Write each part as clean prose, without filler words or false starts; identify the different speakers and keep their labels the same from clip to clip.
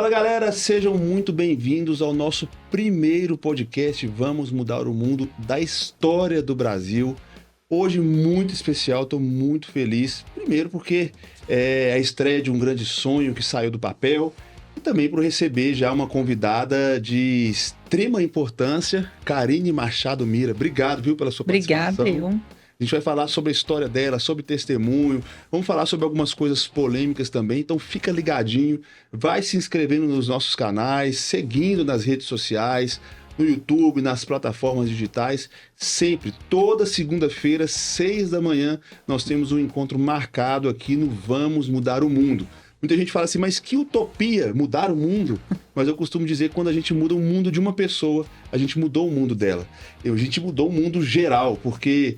Speaker 1: Fala galera, sejam muito bem-vindos ao nosso primeiro podcast Vamos Mudar o Mundo da história do Brasil. Hoje muito especial, estou muito feliz. Primeiro porque é a estreia de um grande sonho que saiu do papel e também por receber já uma convidada de extrema importância, Karine Machado Mira. Obrigado, viu, pela sua participação.
Speaker 2: Obrigada, eu.
Speaker 1: A gente vai falar sobre a história dela, sobre testemunho, vamos falar sobre algumas coisas polêmicas também, então fica ligadinho, vai se inscrevendo nos nossos canais, seguindo nas redes sociais, no YouTube, nas plataformas digitais, sempre, toda segunda-feira, 6 da manhã, nós temos um encontro marcado aqui no Vamos Mudar o Mundo. Muita gente fala assim, mas que utopia, mudar o mundo. Mas eu costumo dizer que quando a gente muda o mundo de uma pessoa, a gente mudou o mundo dela. A gente mudou o mundo geral, porque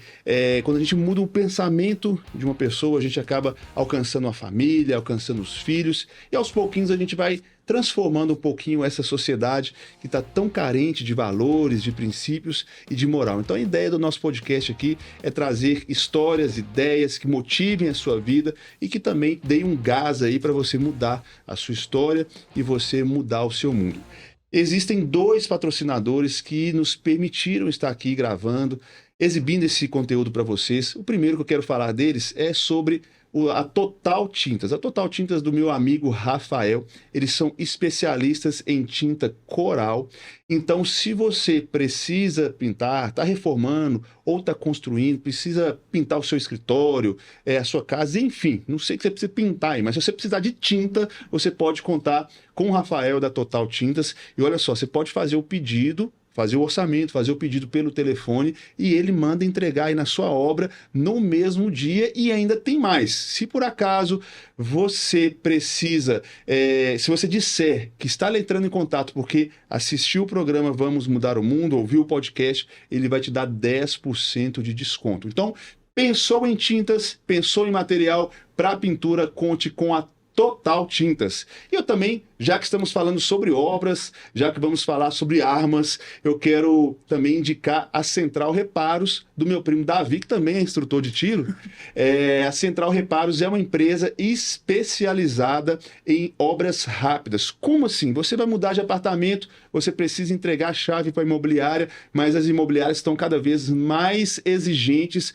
Speaker 1: quando a gente muda o pensamento de uma pessoa, a gente acaba alcançando a família, alcançando os filhos, e aos pouquinhos a gente vai transformando um pouquinho essa sociedade que está tão carente de valores, de princípios e de moral. Então a ideia do nosso podcast aqui é trazer histórias, ideias que motivem a sua vida e que também deem um gás aí para você mudar a sua história e você mudar o seu mundo. Existem 2 patrocinadores que nos permitiram estar aqui gravando, exibindo esse conteúdo para vocês. O primeiro que eu quero falar deles é sobre a Total Tintas. A Total Tintas do meu amigo Rafael, eles são especialistas em tinta coral. Então, se você precisa pintar, está reformando ou está construindo, precisa pintar o seu escritório, a sua casa, enfim, não sei que você precisa pintar aí, mas se você precisar de tinta, você pode contar com o Rafael da Total Tintas. E olha só, você pode fazer o pedido, fazer o orçamento, fazer o pedido pelo telefone e ele manda entregar aí na sua obra no mesmo dia e ainda tem mais. Se por acaso você precisa, se você disser que está entrando em contato porque assistiu o programa Vamos Mudar o Mundo, ouviu o podcast, ele vai te dar 10% de desconto. Então, pensou em tintas, pensou em material para pintura, conte com a Total Tintas. E eu também, já que estamos falando sobre obras, já que vamos falar sobre armas, eu quero também indicar a Central Reparos do meu primo Davi, que também é instrutor de tiro. A Central Reparos é uma empresa especializada em obras rápidas. Como assim? Você vai mudar de apartamento, você precisa entregar a chave para a imobiliária, mas as imobiliárias estão cada vez mais exigentes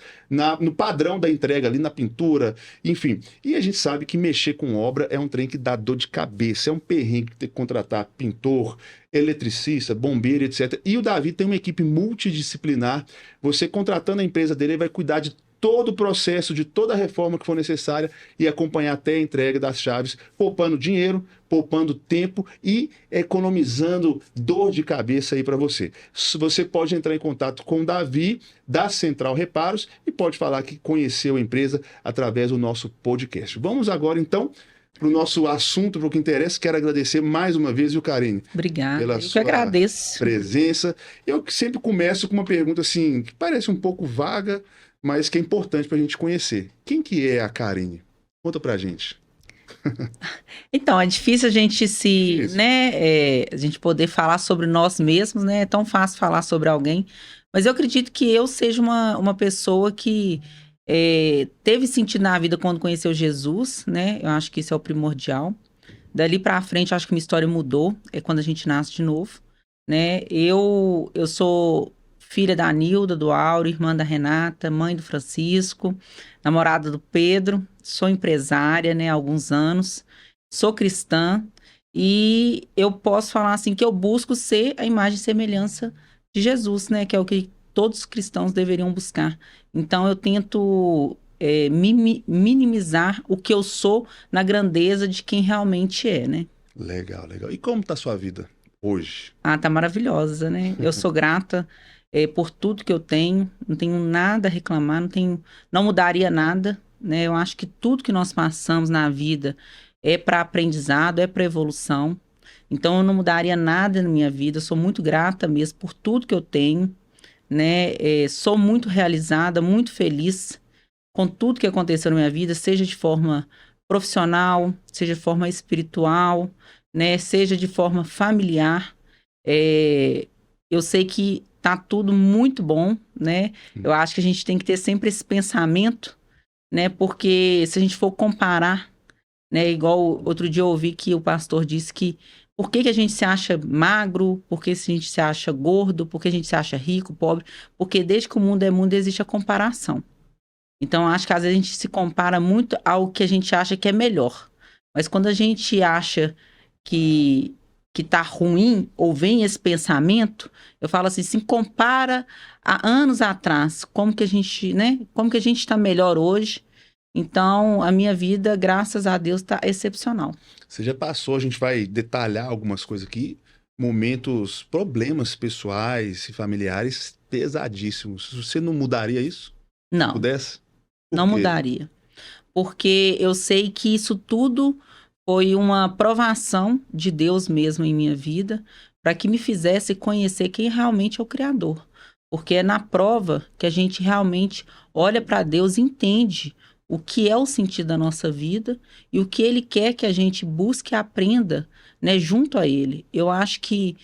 Speaker 1: no padrão da entrega, ali na pintura, enfim. E a gente sabe que mexer com obra é um trem que dá dor de cabeça, é um perrengue ter que contratar pintor, eletricista, bombeiro, etc. E o Davi tem uma equipe multidisciplinar. Você contratando a empresa dele, ele vai cuidar de todo o processo, de toda a reforma que for necessária e acompanhar até a entrega das chaves, poupando dinheiro, poupando tempo e economizando dor de cabeça aí para você. Você pode entrar em contato com o Davi da Central Reparos e pode falar que conheceu a empresa através do nosso podcast. Vamos agora então para o nosso assunto, para o que interessa. Quero agradecer mais uma vez, viu, Karine?
Speaker 2: Obrigada,
Speaker 1: Pela
Speaker 2: eu que
Speaker 1: sua
Speaker 2: agradeço.
Speaker 1: presença. Eu sempre começo com uma pergunta assim, que parece um pouco vaga, mas que é importante para a gente conhecer. Quem que é a Karine? Conta pra gente.
Speaker 2: Então, é difícil a gente a gente poder falar sobre nós mesmos, né? É tão fácil falar sobre alguém. Mas eu acredito que eu seja uma pessoa que teve sentido na vida quando conheceu Jesus, né? Eu acho que isso é o primordial. Dali pra frente, eu acho que minha história mudou. É quando a gente nasce de novo, né? Eu sou filha da Nilda, do Áureo, irmã da Renata, mãe do Francisco, namorada do Pedro, sou empresária, né, há alguns anos, sou cristã e eu posso falar assim que eu busco ser a imagem e semelhança de Jesus, né, que é o que todos os cristãos deveriam buscar. Então eu tento minimizar o que eu sou na grandeza de quem realmente é, né?
Speaker 1: Legal, legal. E como tá a sua vida hoje?
Speaker 2: Ah, tá maravilhosa, né? Eu sou grata por tudo que eu tenho, não tenho nada a reclamar, não mudaria nada, né? Eu acho que tudo que nós passamos na vida é para aprendizado, é para evolução. Então, eu não mudaria nada na minha vida, eu sou muito grata mesmo por tudo que eu tenho, né? Sou muito realizada, muito feliz com tudo que aconteceu na minha vida, seja de forma profissional, seja de forma espiritual, né? Seja de forma familiar. Eu sei que tá tudo muito bom, né? Eu acho que a gente tem que ter sempre esse pensamento, né? Porque se a gente for comparar, né? Igual outro dia eu ouvi que o pastor disse que por que a gente se acha magro, por que a gente se acha gordo, por que a gente se acha rico, pobre, porque desde que o mundo é mundo existe a comparação. Então, acho que às vezes a gente se compara muito ao que a gente acha que é melhor. Mas quando a gente acha que tá ruim, ou vem esse pensamento, eu falo assim, se compara a anos atrás, como que a gente, né? Como que a gente está melhor hoje. Então, a minha vida, graças a Deus, está excepcional.
Speaker 1: Você já passou, a gente vai detalhar algumas coisas aqui, momentos, problemas pessoais e familiares pesadíssimos. Você não mudaria isso?
Speaker 2: Não,
Speaker 1: Pudesse? Por
Speaker 2: não
Speaker 1: quê?
Speaker 2: mudaria. Porque eu sei que isso tudo foi uma provação de Deus mesmo em minha vida, para que me fizesse conhecer quem realmente é o Criador. Porque é na prova que a gente realmente olha para Deus e entende o que é o sentido da nossa vida e o que Ele quer que a gente busque e aprenda, né, junto a Ele. Eu acho que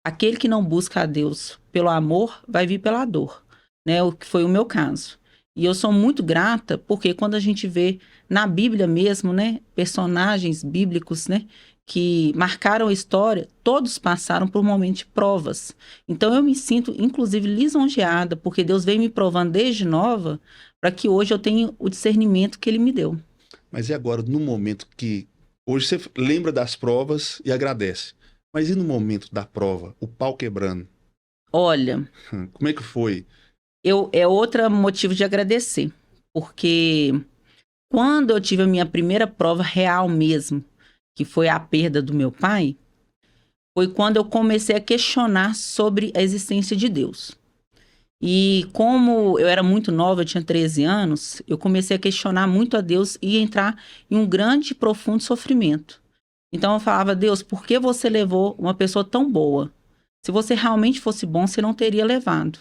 Speaker 2: aquele que não busca a Deus pelo amor vai vir pela dor, né, o que foi o meu caso. E eu sou muito grata porque quando a gente vê na Bíblia mesmo, né, personagens bíblicos, né, que marcaram a história, todos passaram por um momento de provas. Então eu me sinto, inclusive, lisonjeada, porque Deus veio me provando desde nova, para que hoje eu tenha o discernimento que Ele me deu.
Speaker 1: Mas e agora, no momento que... Hoje você lembra das provas e agradece. Mas e no momento da prova, o pau quebrando?
Speaker 2: Olha,
Speaker 1: Como é que foi?
Speaker 2: é outro motivo de agradecer, porque quando eu tive a minha primeira prova real mesmo, que foi a perda do meu pai, foi quando eu comecei a questionar sobre a existência de Deus. E como eu era muito nova, eu tinha 13 anos, eu comecei a questionar muito a Deus e entrar em um grande e profundo sofrimento. Então eu falava, Deus, por que você levou uma pessoa tão boa? Se você realmente fosse bom, você não teria levado.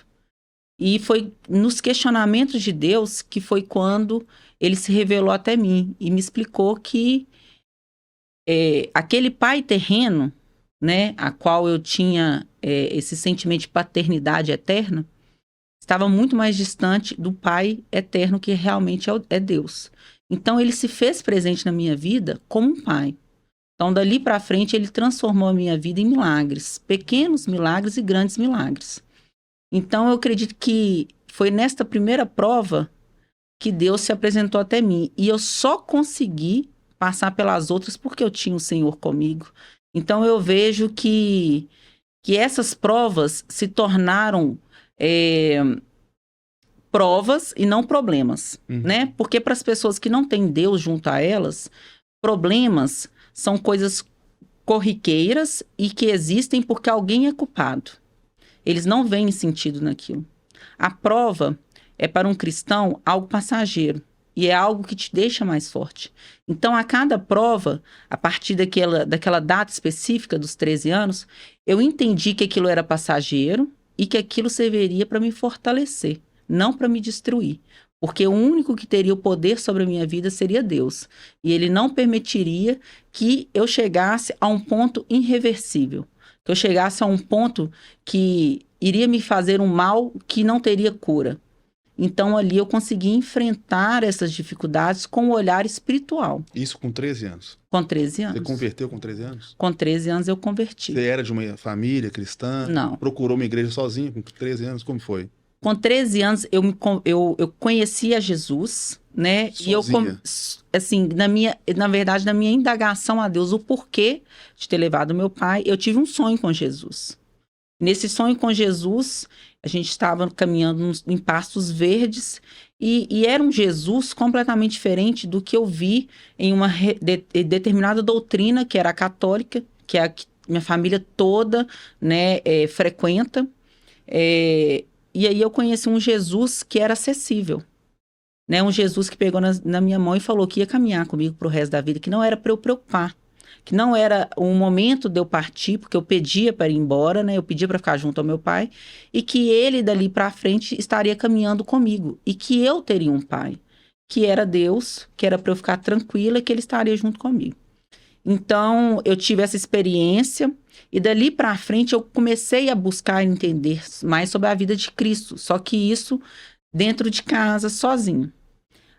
Speaker 2: E foi nos questionamentos de Deus que foi quando ele se revelou até mim e me explicou que aquele pai terreno, né, a qual eu tinha esse sentimento de paternidade eterna, estava muito mais distante do pai eterno que realmente é Deus. Então ele se fez presente na minha vida como um pai. Então dali para frente ele transformou a minha vida em milagres, pequenos milagres e grandes milagres. Então eu acredito que foi nesta primeira prova que Deus se apresentou até mim. E eu só consegui passar pelas outras porque eu tinha o Senhor comigo. Então eu vejo que essas provas se tornaram provas e não problemas, né? Porque para as pessoas que não têm Deus junto a elas, problemas são coisas corriqueiras e que existem porque alguém é culpado. Eles não veem sentido naquilo. A prova é para um cristão algo passageiro e é algo que te deixa mais forte. Então, a cada prova, a partir daquela data específica dos 13 anos, eu entendi que aquilo era passageiro e que aquilo serviria para me fortalecer, não para me destruir. Porque o único que teria o poder sobre a minha vida seria Deus. E Ele não permitiria que eu chegasse a um ponto irreversível. Que eu chegasse a um ponto que iria me fazer um mal que não teria cura. Então, ali eu consegui enfrentar essas dificuldades com um olhar espiritual.
Speaker 1: Isso com 13 anos?
Speaker 2: Com 13 anos.
Speaker 1: Você converteu com 13 anos?
Speaker 2: Com 13 anos eu converti.
Speaker 1: Você era de uma família cristã?
Speaker 2: Não.
Speaker 1: Procurou uma igreja sozinha com 13 anos? Como foi?
Speaker 2: Com 13 anos eu conheci a Jesus, né?
Speaker 1: Sozinha.
Speaker 2: E assim, na verdade, na minha indagação a Deus, o porquê de ter levado meu pai, eu tive um sonho com Jesus. Nesse sonho com Jesus, a gente estava caminhando em pastos verdes e era um Jesus completamente diferente do que eu vi em uma determinada doutrina, que era a católica, que é a que minha família toda, né, frequenta. E aí eu conheci um Jesus que era acessível, né? Um Jesus que pegou na minha mão e falou que ia caminhar comigo pro resto da vida, que não era para eu preocupar, que não era um momento de eu partir, porque eu pedia para ir embora, né? Eu pedia para ficar junto ao meu pai, e que ele dali para frente estaria caminhando comigo, e que eu teria um pai, que era Deus, que era para eu ficar tranquila e que ele estaria junto comigo. Então, eu tive essa experiência e dali para frente eu comecei a buscar entender mais sobre a vida de Cristo, só que isso dentro de casa, sozinho.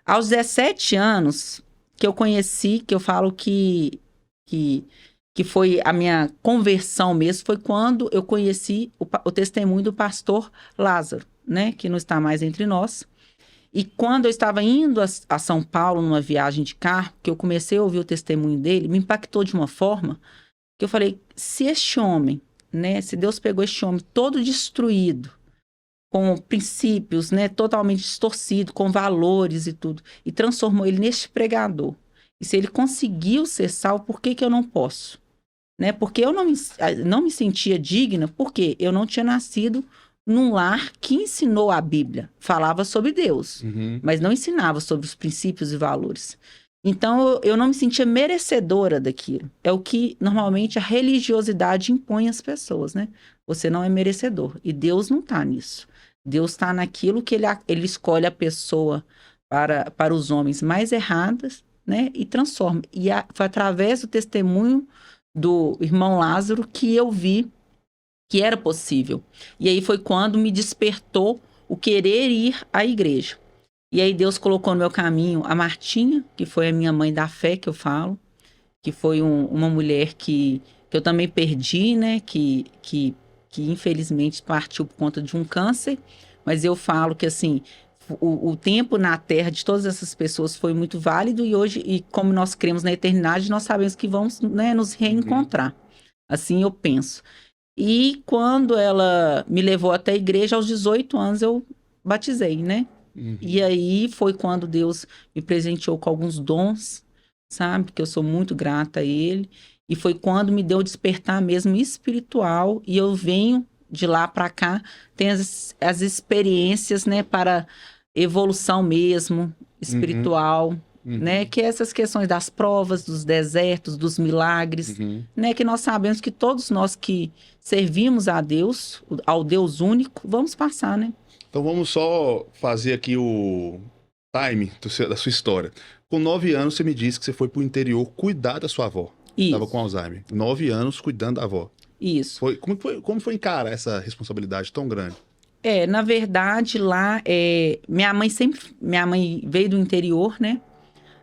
Speaker 2: Aos 17 anos, que eu conheci, que eu falo que foi a minha conversão mesmo, foi quando eu conheci o testemunho do pastor Lázaro, né? Que não está mais entre nós. E quando eu estava indo a São Paulo, numa viagem de carro, que eu comecei a ouvir o testemunho dele, me impactou de uma forma que eu falei, se este homem, né? Se Deus pegou este homem todo destruído, com princípios, né, totalmente distorcido, com valores e tudo, e transformou ele neste pregador. E se ele conseguiu ser salvo, por que que eu não posso? Né? Porque eu não me sentia digna, porque eu não tinha nascido num lar que ensinou a Bíblia. Falava sobre Deus, mas não ensinava sobre os princípios e valores. Então, eu não me sentia merecedora daquilo. É o que, normalmente, a religiosidade impõe às pessoas, né? Você não é merecedor. E Deus não está nisso. Deus está naquilo que ele escolhe a pessoa para os homens mais erradas, né? E transforma. E foi através do testemunho do irmão Lázaro que eu vi que era possível. E aí foi quando me despertou o querer ir à igreja. E aí Deus colocou no meu caminho a Martinha, que foi a minha mãe da fé, que eu falo, que foi uma mulher que eu também perdi, né? Que infelizmente partiu por conta de um câncer. Mas eu falo que, assim, o tempo na Terra de todas essas pessoas foi muito válido e hoje, e como nós cremos na eternidade, nós sabemos que vamos, né, nos reencontrar. Assim eu penso. E quando ela me levou até a igreja, aos 18 anos, eu batizei, né? E aí foi quando Deus me presenteou com alguns dons, sabe? Que eu sou muito grata a Ele. E foi quando me deu despertar mesmo espiritual. E eu venho de lá para cá, tem as experiências, né? Para evolução mesmo, espiritual, né? Que é essas questões das provas, dos desertos, dos milagres, né? Que nós sabemos que todos nós que servimos a Deus, ao Deus único, vamos passar, né?
Speaker 1: Então vamos só fazer aqui o time da sua história. Com 9 anos, você me disse que você foi para o interior cuidar da sua avó. Estava com Alzheimer. 9 anos cuidando da avó.
Speaker 2: Isso.
Speaker 1: Como foi encarar essa responsabilidade tão grande?
Speaker 2: Na verdade, lá, minha mãe veio do interior, né?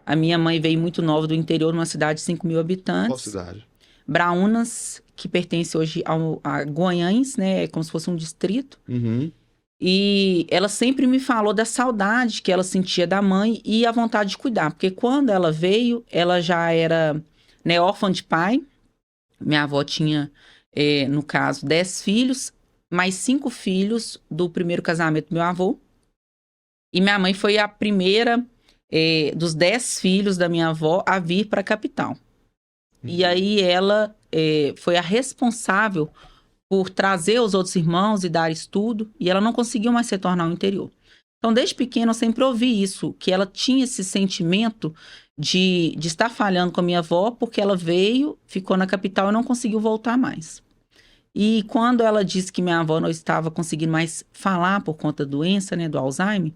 Speaker 2: A minha mãe veio muito nova do interior, numa cidade de 5 mil habitantes.
Speaker 1: Qual cidade?
Speaker 2: Braúnas, que pertence hoje a Guanhães, né? É como se fosse um distrito. E ela sempre me falou da saudade que ela sentia da mãe e a vontade de cuidar. Porque quando ela veio, ela já era, né, órfã de pai. Minha avó tinha, no caso, 10 filhos, mais 5 filhos do primeiro casamento do meu avô. E minha mãe foi a primeira dos 10 filhos da minha avó a vir para a capital. E aí ela foi a responsável por trazer os outros irmãos e dar estudo, e ela não conseguiu mais retornar ao interior. Então, desde pequena, eu sempre ouvi isso, que ela tinha esse sentimento de estar falhando com a minha avó, porque ela veio, ficou na capital e não conseguiu voltar mais. E quando ela disse que minha avó não estava conseguindo mais falar por conta da doença, né, do Alzheimer,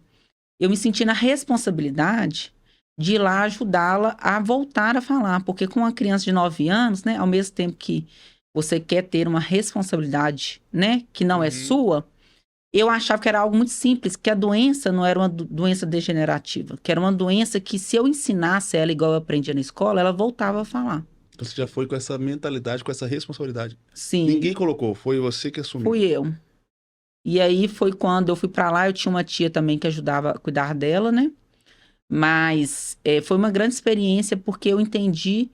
Speaker 2: eu me senti na responsabilidade de ir lá ajudá-la a voltar a falar, porque com uma criança de 9 anos, né, ao mesmo tempo que você quer ter uma responsabilidade, né, que não é sua, eu achava que era algo muito simples, que a doença não era uma doença degenerativa, que era uma doença que se eu ensinasse ela igual eu aprendia na escola, ela voltava a falar.
Speaker 1: Então você já foi com essa mentalidade, com essa responsabilidade.
Speaker 2: Sim.
Speaker 1: Ninguém colocou, foi você que assumiu.
Speaker 2: Fui eu. E aí foi quando eu fui pra lá, eu tinha uma tia também que ajudava a cuidar dela, né? Mas foi uma grande experiência porque eu entendi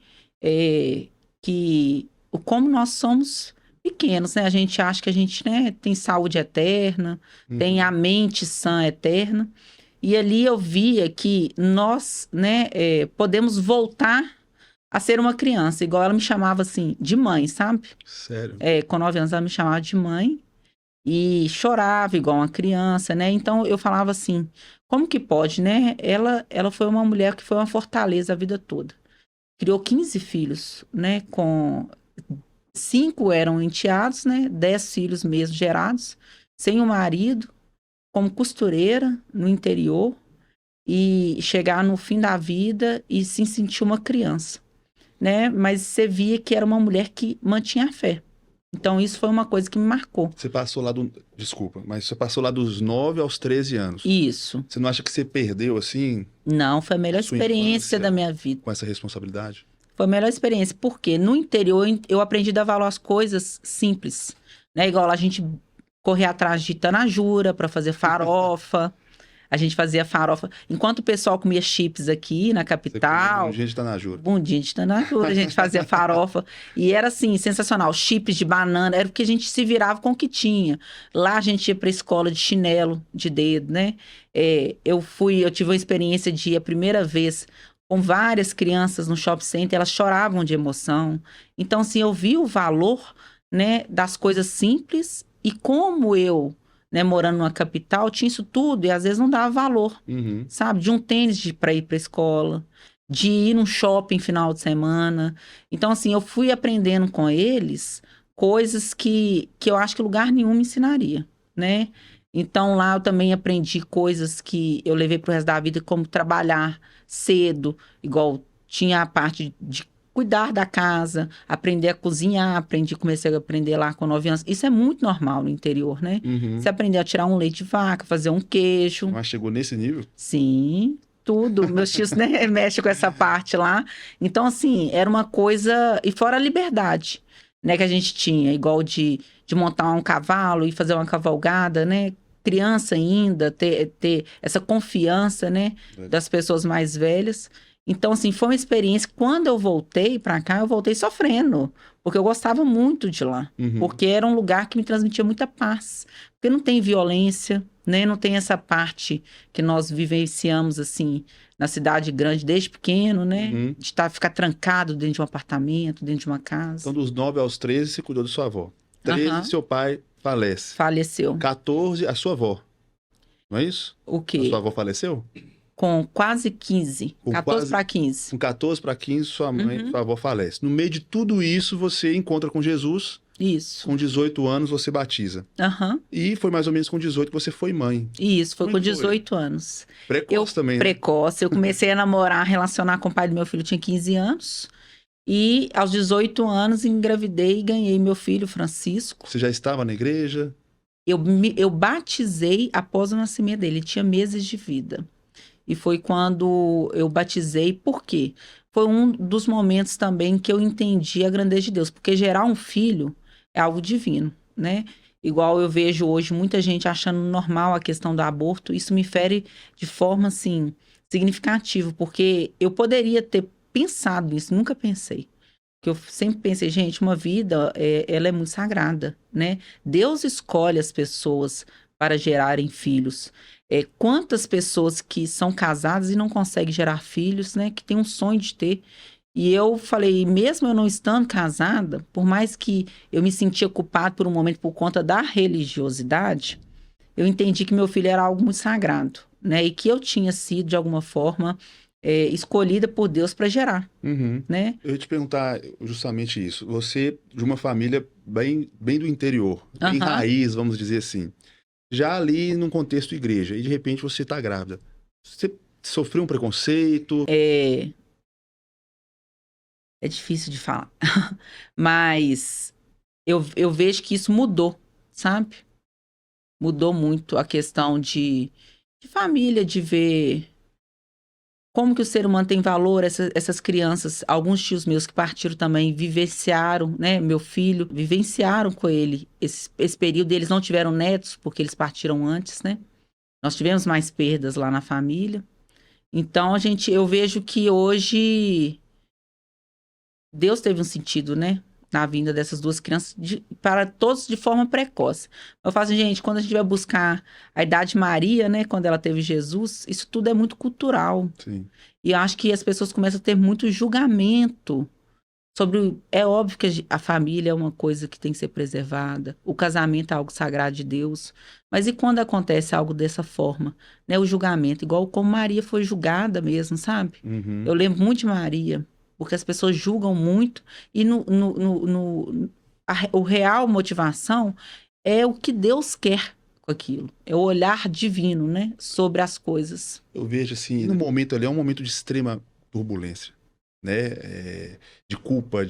Speaker 2: que como nós somos pequenos, né? A gente acha que a gente, né, tem saúde eterna, tem a mente sã eterna. E ali eu via que nós, né, podemos voltar a ser uma criança. Igual ela me chamava, assim, de mãe, sabe?
Speaker 1: Sério?
Speaker 2: Com 9 anos ela me chamava de mãe e chorava igual uma criança, né? Então eu falava assim, como que pode, né? Ela foi uma mulher que foi uma fortaleza a vida toda. Criou 15 filhos, né? 5 eram enteados, né? 10 filhos mesmo gerados, sem o marido, como costureira no interior, e chegar no fim da vida e se sentir uma criança, né? Mas você via que era uma mulher que mantinha a fé Então, isso foi uma coisa que me marcou.
Speaker 1: Você passou lá Desculpa, mas você passou lá dos 9 aos 13 anos.
Speaker 2: Isso.
Speaker 1: Você não acha que você perdeu, assim,
Speaker 2: Não, foi a melhor
Speaker 1: sua
Speaker 2: experiência
Speaker 1: infância
Speaker 2: da minha vida.
Speaker 1: com essa responsabilidade?
Speaker 2: Foi a melhor experiência, porque no interior eu aprendi a dar valor às coisas simples, né? Igual a gente correr atrás de tanajura para fazer farofa. A gente fazia farofa. Enquanto o pessoal comia chips aqui na
Speaker 1: Você comia
Speaker 2: capital,
Speaker 1: bundinha de tanajura.
Speaker 2: bundinha de tanajura, a gente fazia farofa. E era assim, sensacional. Chips de banana, era porque a gente se virava com o que tinha. Lá a gente ia pra escola de chinelo, de dedo, né? Eu tive uma experiência de ir a primeira vez com várias crianças no shopping center, elas choravam de emoção. Então, assim, eu vi o valor, né, das coisas simples e como eu, né, morando numa capital, tinha isso tudo e às vezes não dava valor,
Speaker 1: Uhum.
Speaker 2: sabe? De um tênis para ir para a escola, de ir num shopping final de semana. Então, assim, eu fui aprendendo com eles coisas que eu acho que lugar nenhum me ensinaria, né? Então, lá eu também aprendi coisas que eu levei pro resto da vida, como trabalhar cedo, igual tinha a parte de cuidar da casa, aprender a cozinhar, comecei a aprender lá com 9 anos. Isso é muito normal no interior, né?
Speaker 1: Uhum.
Speaker 2: Você aprender a tirar um leite de vaca, fazer um queijo.
Speaker 1: Mas chegou nesse nível?
Speaker 2: Sim, tudo. Meus tios, né, mexem com essa parte lá. Então, assim, era uma coisa... E fora a liberdade, né, que a gente tinha. Igual de montar um cavalo e fazer uma cavalgada, né? Criança ainda, ter essa confiança, né, das pessoas mais velhas. Então, assim, foi uma experiência. Quando eu voltei pra cá, eu voltei sofrendo. Porque eu gostava muito de lá.
Speaker 1: Uhum.
Speaker 2: Porque era um lugar que me transmitia muita paz. Porque não tem violência, né? Não tem essa parte que nós vivenciamos, assim, na cidade grande desde pequeno, né?
Speaker 1: Uhum.
Speaker 2: De ficar trancado dentro de um apartamento, dentro de uma casa.
Speaker 1: Então, dos 9 aos 13, você cuidou da sua avó. 13,
Speaker 2: Aham.
Speaker 1: seu pai falece.
Speaker 2: Faleceu.
Speaker 1: 14, a sua avó. Não é isso?
Speaker 2: O
Speaker 1: A
Speaker 2: quê?
Speaker 1: sua avó faleceu?
Speaker 2: Com quase 15.
Speaker 1: Com
Speaker 2: 14
Speaker 1: quase-
Speaker 2: para 15.
Speaker 1: Com 14 para 15, sua mãe,
Speaker 2: Uhum.
Speaker 1: sua avó falece. No meio de tudo isso, você encontra com Jesus.
Speaker 2: Isso.
Speaker 1: Com 18 anos, você batiza.
Speaker 2: Aham.
Speaker 1: E foi mais ou menos com 18 que você foi mãe.
Speaker 2: Isso, foi
Speaker 1: Como
Speaker 2: com
Speaker 1: é que foi?
Speaker 2: 18 anos.
Speaker 1: Precoce também, né?
Speaker 2: Precoce. Eu comecei a namorar, relacionar com o pai do meu filho, tinha 15 anos. E aos 18 anos engravidei e ganhei meu filho, Francisco.
Speaker 1: Você já estava na igreja?
Speaker 2: Eu batizei após o nascimento dele, ele tinha meses de vida. E foi quando eu batizei, por quê? Foi um dos momentos também que eu entendi a grandeza de Deus, porque gerar um filho é algo divino, né? Igual eu vejo hoje muita gente achando normal a questão do aborto, isso me fere de forma, assim, significativa, porque eu poderia ter pensado nisso, nunca pensei. Que eu sempre pensei, gente, uma vida, ela é muito sagrada, né? Deus escolhe as pessoas para gerarem filhos. Quantas pessoas que são casadas e não conseguem gerar filhos, né? Que tem um sonho de ter. E eu falei, mesmo eu não estando casada, por mais que eu me sentia culpada por um momento por conta da religiosidade, eu entendi que meu filho era algo muito sagrado, né? E que eu tinha sido, de alguma forma, escolhida por Deus para gerar,
Speaker 1: Uhum.
Speaker 2: né?
Speaker 1: Eu ia te perguntar justamente isso. Você, de uma família bem do interior, bem
Speaker 2: Aham.
Speaker 1: raiz, vamos dizer assim. Já ali num contexto igreja, e de repente você está grávida. Você sofreu um preconceito?
Speaker 2: É difícil de falar, mas eu vejo que isso mudou, sabe? Mudou muito a questão de família, de ver como que o ser humano tem valor, essas crianças, alguns tios meus que partiram também, vivenciaram, né? Meu filho, vivenciaram com ele esse período. Eles não tiveram netos, porque eles partiram antes, né? Nós tivemos mais perdas lá na família. Então, eu vejo que hoje Deus teve um sentido, né? Na vinda dessas duas crianças, para todos de forma precoce. Eu falo assim, gente, quando a gente vai buscar a idade de Maria, né? Quando ela teve Jesus, isso tudo é muito cultural.
Speaker 1: Sim.
Speaker 2: E eu acho que as pessoas começam a ter muito julgamento sobre... É óbvio que a família é uma coisa que tem que ser preservada. O casamento é algo sagrado de Deus. Mas e quando acontece algo dessa forma? Né? O julgamento, igual como Maria foi julgada mesmo, sabe?
Speaker 1: Uhum.
Speaker 2: Eu lembro muito de Maria, porque as pessoas julgam muito e o real motivação é o que Deus quer com aquilo. É o olhar divino, né? Sobre as coisas.
Speaker 1: Eu vejo assim, no momento ali é um momento de extrema turbulência, né? De culpa,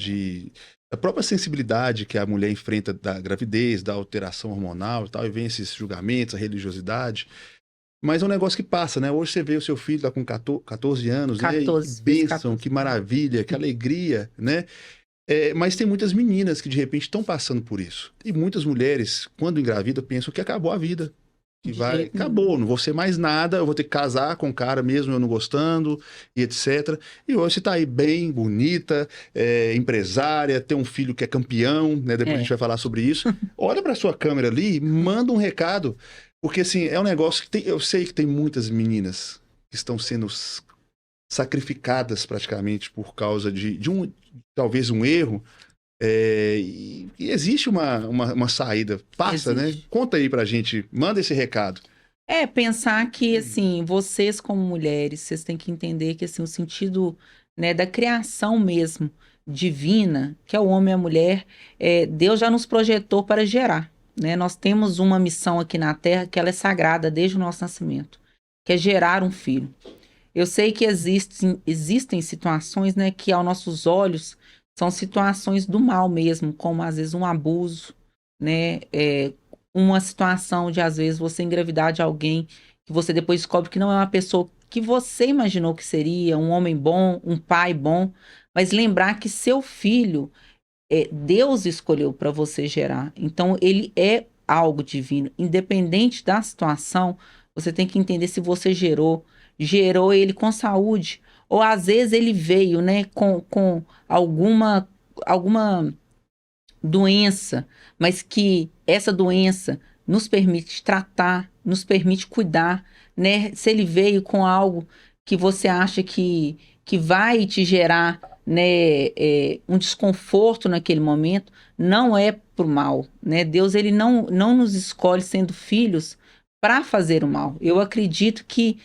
Speaker 1: da própria sensibilidade que a mulher enfrenta da gravidez, da alteração hormonal e tal, e vem esses julgamentos, a religiosidade. Mas é um negócio que passa, né? Hoje você vê o seu filho lá com 14 anos,
Speaker 2: 14,
Speaker 1: né? Que bênção,
Speaker 2: 14.
Speaker 1: que maravilha, que alegria, né? Mas tem muitas meninas que de repente estão passando por isso. E muitas mulheres, quando engravidam, pensam que acabou a vida. Que acabou, não vou ser mais nada, eu vou ter que casar com o cara mesmo eu não gostando, e etc. E hoje você tá aí bem, bonita, empresária, tem um filho que é campeão, né? Depois a gente vai falar sobre isso. Olha para sua câmera ali, manda um recado. Porque, assim, é um negócio que eu sei que tem muitas meninas que estão sendo sacrificadas praticamente por causa de talvez um erro. E existe uma saída. Passa, existe, né? Conta aí pra gente, manda esse recado.
Speaker 2: Pensar que, assim, vocês como mulheres, vocês têm que entender que, assim, o sentido, né, da criação mesmo, divina, que é o homem e a mulher, Deus já nos projetou para gerar. Né? Nós temos uma missão aqui na Terra que ela é sagrada desde o nosso nascimento, que é gerar um filho. Eu sei que existem situações, né, que aos nossos olhos são situações do mal mesmo, como às vezes um abuso, né, uma situação de às vezes você engravidar de alguém que você depois descobre que não é uma pessoa que você imaginou que seria, um homem bom, um pai bom, mas lembrar que seu filho Deus escolheu para você gerar. Então, ele é algo divino. Independente da situação, você tem que entender se você gerou ele com saúde. Ou, às vezes, ele veio, né, com alguma doença, mas que essa doença nos permite tratar, nos permite cuidar, né? Se ele veio com algo que você acha que vai te gerar, né, um desconforto naquele momento, não é pro mal, né? Deus, ele não nos escolhe sendo filhos para fazer o mal. Eu acredito que,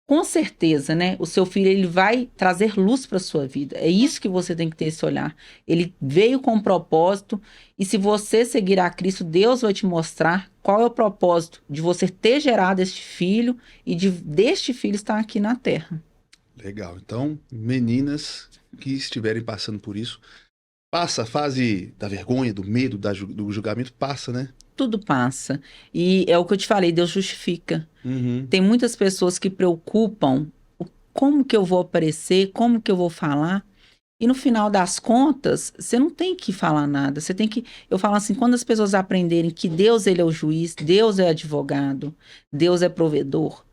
Speaker 2: com certeza, né, o seu filho, ele vai trazer luz para sua vida. É isso que você tem que ter esse olhar. Ele veio com um propósito, e se você seguir a Cristo, Deus vai te mostrar qual é o propósito de você ter gerado este filho e deste filho estar aqui na Terra.
Speaker 1: Legal. Então, meninas que estiverem passando por isso, passa a fase da vergonha, do medo, do julgamento, passa, né?
Speaker 2: Tudo passa. E é o que eu te falei, Deus justifica.
Speaker 1: Uhum.
Speaker 2: Tem muitas pessoas que preocupam como que eu vou aparecer, como que eu vou falar. E no final das contas, você não tem que falar nada. Você tem que... Eu falo assim, quando as pessoas aprenderem que Deus, ele é o juiz, Deus é advogado, Deus é provedor,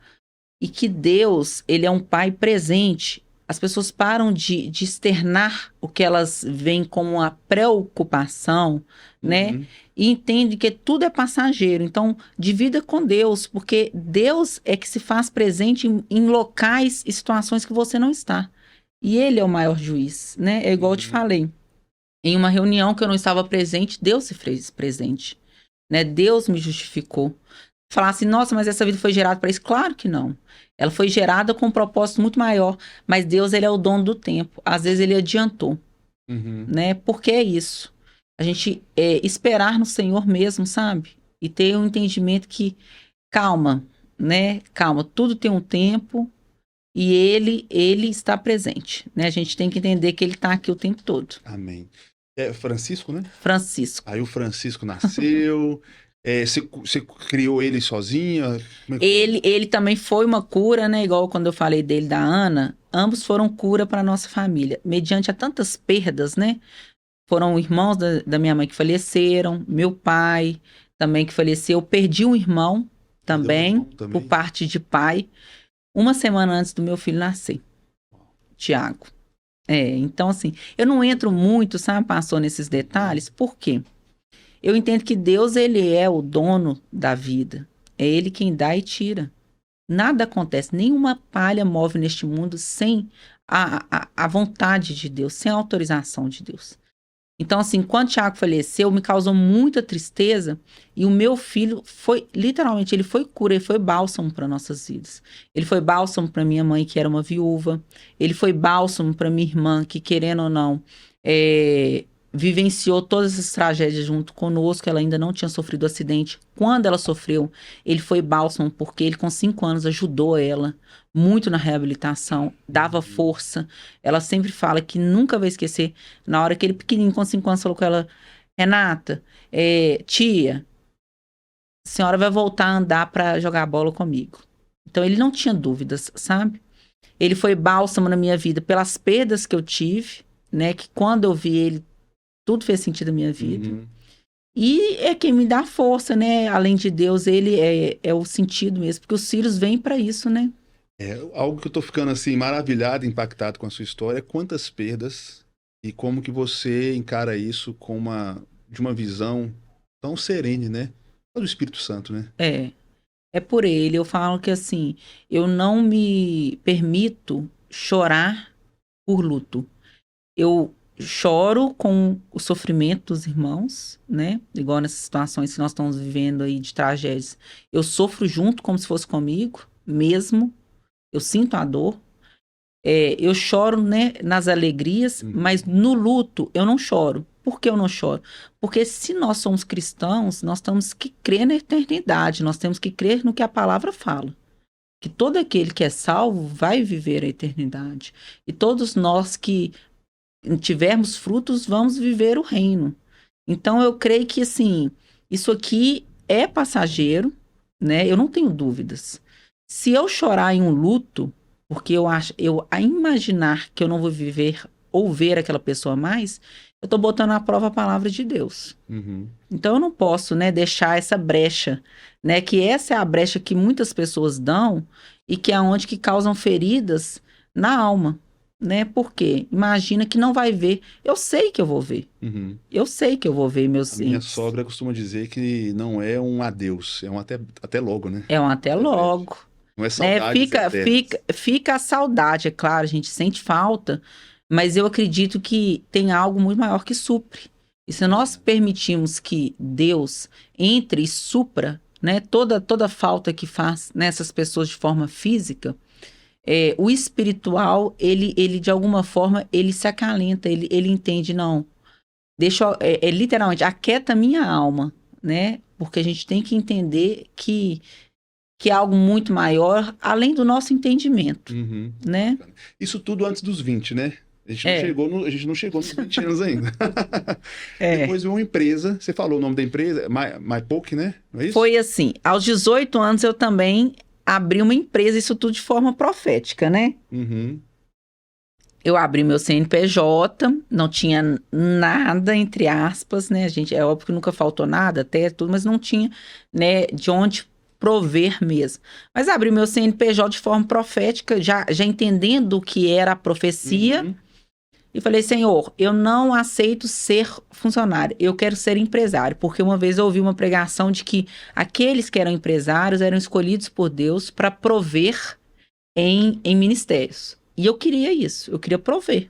Speaker 2: e que Deus, ele é um pai presente, as pessoas param de externar o que elas veem como uma preocupação, né? E entendem que tudo é passageiro. Então, divida com Deus, porque Deus é que se faz presente em locais e situações que você não está. E ele é o maior juiz, né? É igual eu te falei. Em uma reunião que eu não estava presente, Deus se fez presente, né? Deus me justificou. Falar assim, nossa, mas essa vida foi gerada para isso? Claro que não. Ela foi gerada com um propósito muito maior. Mas Deus, ele é o dono do tempo. Às vezes ele adiantou, né? Porque é isso. A gente esperar no Senhor mesmo, sabe? E ter um entendimento que, calma, né? Calma, tudo tem um tempo e ele está presente, né? A gente tem que entender que ele está aqui o tempo todo.
Speaker 1: Amém. É Francisco, né?
Speaker 2: Francisco.
Speaker 1: Aí o Francisco nasceu... Você criou ele sozinha?
Speaker 2: Ele também foi uma cura, né? Igual quando eu falei dele, da Ana. Ambos foram cura para nossa família. Mediante a tantas perdas, né? Foram irmãos da minha mãe que faleceram. Meu pai também que faleceu. Eu perdi um irmão também, por parte de pai. Uma semana antes do meu filho nascer. Tiago. Então assim, eu não entro muito, sabe, pastor, nesses detalhes. Por quê? Eu entendo que Deus, ele é o dono da vida. É ele quem dá e tira. Nada acontece, nenhuma palha move neste mundo sem a vontade de Deus, sem a autorização de Deus. Então, assim, quando Tiago faleceu, me causou muita tristeza, e o meu filho foi, literalmente, ele foi cura, ele foi bálsamo para nossas vidas. Ele foi bálsamo para minha mãe, que era uma viúva. Ele foi bálsamo para minha irmã, que, querendo ou não, vivenciou todas essas tragédias junto conosco. Ela ainda não tinha sofrido acidente. Quando ela sofreu, ele foi bálsamo, porque ele com 5 anos ajudou ela muito na reabilitação, dava força. Ela sempre fala que nunca vai esquecer, na hora que ele pequenininho com 5 anos falou com ela: Renata, tia, a senhora vai voltar a andar para jogar bola comigo. Então ele não tinha dúvidas, sabe? Ele foi bálsamo na minha vida pelas perdas que eu tive, né? Que quando eu vi ele, tudo fez sentido na minha vida.
Speaker 1: Uhum.
Speaker 2: E é quem me dá força, né? Além de Deus, ele é o sentido mesmo, porque os filhos vêm para isso, né?
Speaker 1: Algo que eu tô ficando assim maravilhado, impactado com a sua história, quantas perdas e como que você encara isso de uma visão tão serene, né? Do Espírito Santo, né?
Speaker 2: É por ele. Eu falo que assim, eu não me permito chorar por luto. Eu choro com o sofrimento dos irmãos, né? Igual nessas situações que nós estamos vivendo aí de tragédias. Eu sofro junto como se fosse comigo, mesmo. Eu sinto a dor. Eu choro, né, nas alegrias, mas no luto eu não choro. Por que eu não choro? Porque se nós somos cristãos, nós temos que crer na eternidade, nós temos que crer no que a palavra fala. Que todo aquele que é salvo vai viver a eternidade. E todos nós que tivermos frutos, vamos viver o reino. Então eu creio que, assim, isso aqui é passageiro, né? Eu não tenho dúvidas. Se eu chorar em um luto, porque a imaginar que eu não vou viver ou ver aquela pessoa mais, eu estou botando à prova a palavra de Deus.
Speaker 1: Uhum.
Speaker 2: Então eu não posso, né, deixar essa brecha, né? Que essa é a brecha que muitas pessoas dão e que é onde que causam feridas na alma, né? Porque imagina que não vai ver. Eu sei que eu vou ver.
Speaker 1: Uhum.
Speaker 2: Eu sei que eu vou ver meus
Speaker 1: A minha
Speaker 2: entes.
Speaker 1: sogra costuma dizer que não é um adeus, é um até logo, né?
Speaker 2: É um até logo.
Speaker 1: Não é
Speaker 2: Né?
Speaker 1: saudades eternas.
Speaker 2: Fica a saudade, é claro, a gente sente falta, mas eu acredito que tem algo muito maior que supre. E se nós permitirmos que Deus entre e supra, né, toda falta que faz nessas pessoas de forma física, o espiritual, ele de alguma forma, ele se acalenta, ele entende, não, literalmente, aquieta minha alma, né? Porque a gente tem que entender que é algo muito maior, além do nosso entendimento,
Speaker 1: Uhum.
Speaker 2: né?
Speaker 1: Isso tudo antes dos 20, né? A gente não chegou nos 20 anos ainda. Depois veio uma empresa, você falou o nome da empresa, MyPoke, né? Não é isso?
Speaker 2: Foi assim, aos 18 anos eu também abri uma empresa, isso tudo de forma profética, né?
Speaker 1: Uhum.
Speaker 2: Eu abri meu CNPJ, não tinha nada, entre aspas, né? Gente, é óbvio que nunca faltou nada, até tudo, mas não tinha, né, de onde prover mesmo. Mas abri meu CNPJ de forma profética, já entendendo o que era a profecia,
Speaker 1: Uhum.
Speaker 2: e falei: Senhor, eu não aceito ser funcionário, eu quero ser empresário, porque uma vez eu ouvi uma pregação de que aqueles que eram empresários eram escolhidos por Deus para prover em ministérios. E eu queria isso, eu queria prover.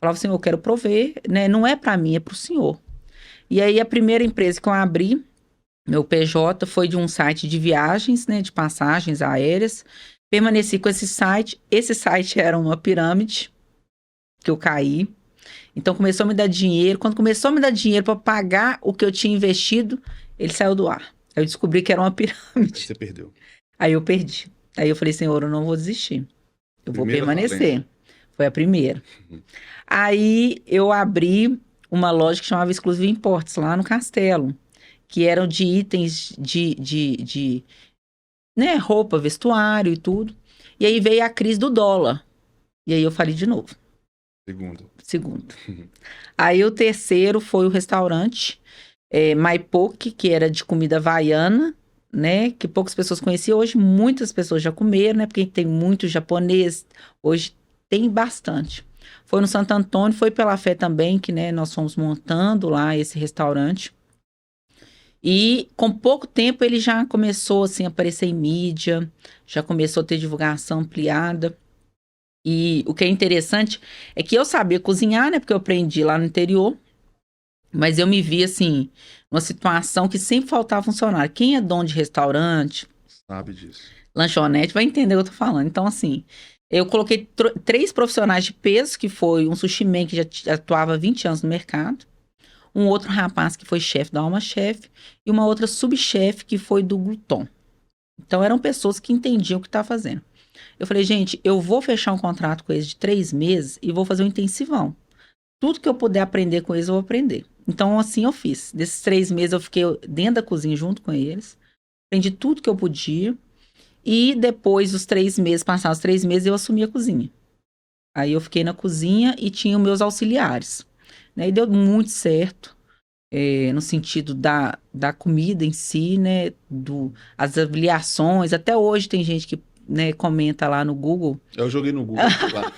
Speaker 2: Falava assim: eu quero prover, né? Não é para mim, é para o Senhor. E aí a primeira empresa que eu abri, meu PJ, foi de um site de viagens, né? De passagens aéreas. Permaneci com esse site. Esse site era uma pirâmide que eu caí. Então começou a me dar dinheiro. Quando começou a me dar dinheiro para pagar o que eu tinha investido, ele saiu do ar. Aí eu descobri que era uma pirâmide.
Speaker 1: Você perdeu.
Speaker 2: Aí eu perdi. Aí eu falei: Senhor, eu não vou desistir. Eu vou permanecer.
Speaker 1: Falência.
Speaker 2: Foi a primeira. Aí eu abri uma loja que chamava Exclusive Imports, lá no Castelo, que eram de itens de né, roupa, vestuário e tudo. E aí veio a crise do dólar. E aí eu falei de novo. Segundo. Aí o terceiro foi o restaurante MyPoke, que era de comida havaiana, né? Que poucas pessoas conheciam. Hoje muitas pessoas já comeram, né? Porque tem muito japonês. Hoje tem bastante. Foi no Santo Antônio, foi pela fé também que, né, nós fomos montando lá esse restaurante. E com pouco tempo ele já começou assim, a aparecer em mídia, já começou a ter divulgação ampliada. E o que é interessante é que eu sabia cozinhar, né? Porque eu aprendi lá no interior. Mas eu me vi, assim, numa situação que sempre faltava funcionário. Quem é dono de restaurante,
Speaker 1: sabe disso,
Speaker 2: lanchonete, vai entender o que eu tô falando. Então, assim, Eu coloquei 3 profissionais de peso, que foi um sushi man que já atuava há 20 anos no mercado, um outro rapaz que foi chefe da Alma Chef e uma outra subchefe que foi do Gluton. Então eram pessoas que entendiam o que estavam fazendo. Eu falei, gente, eu vou fechar um contrato com eles de 3 meses e vou fazer um intensivão. Tudo que eu puder aprender com eles, eu vou aprender. Então, assim eu fiz. Desses 3 meses, eu fiquei dentro da cozinha junto com eles. Aprendi tudo que eu podia. E depois dos 3 meses, passados os 3 meses, eu assumi a cozinha. Aí eu fiquei na cozinha e tinha os meus auxiliares. Né? E deu muito certo. No sentido da comida em si, né? As avaliações. Até hoje tem gente que, né, comenta lá no Google.
Speaker 1: Eu joguei no Google lá.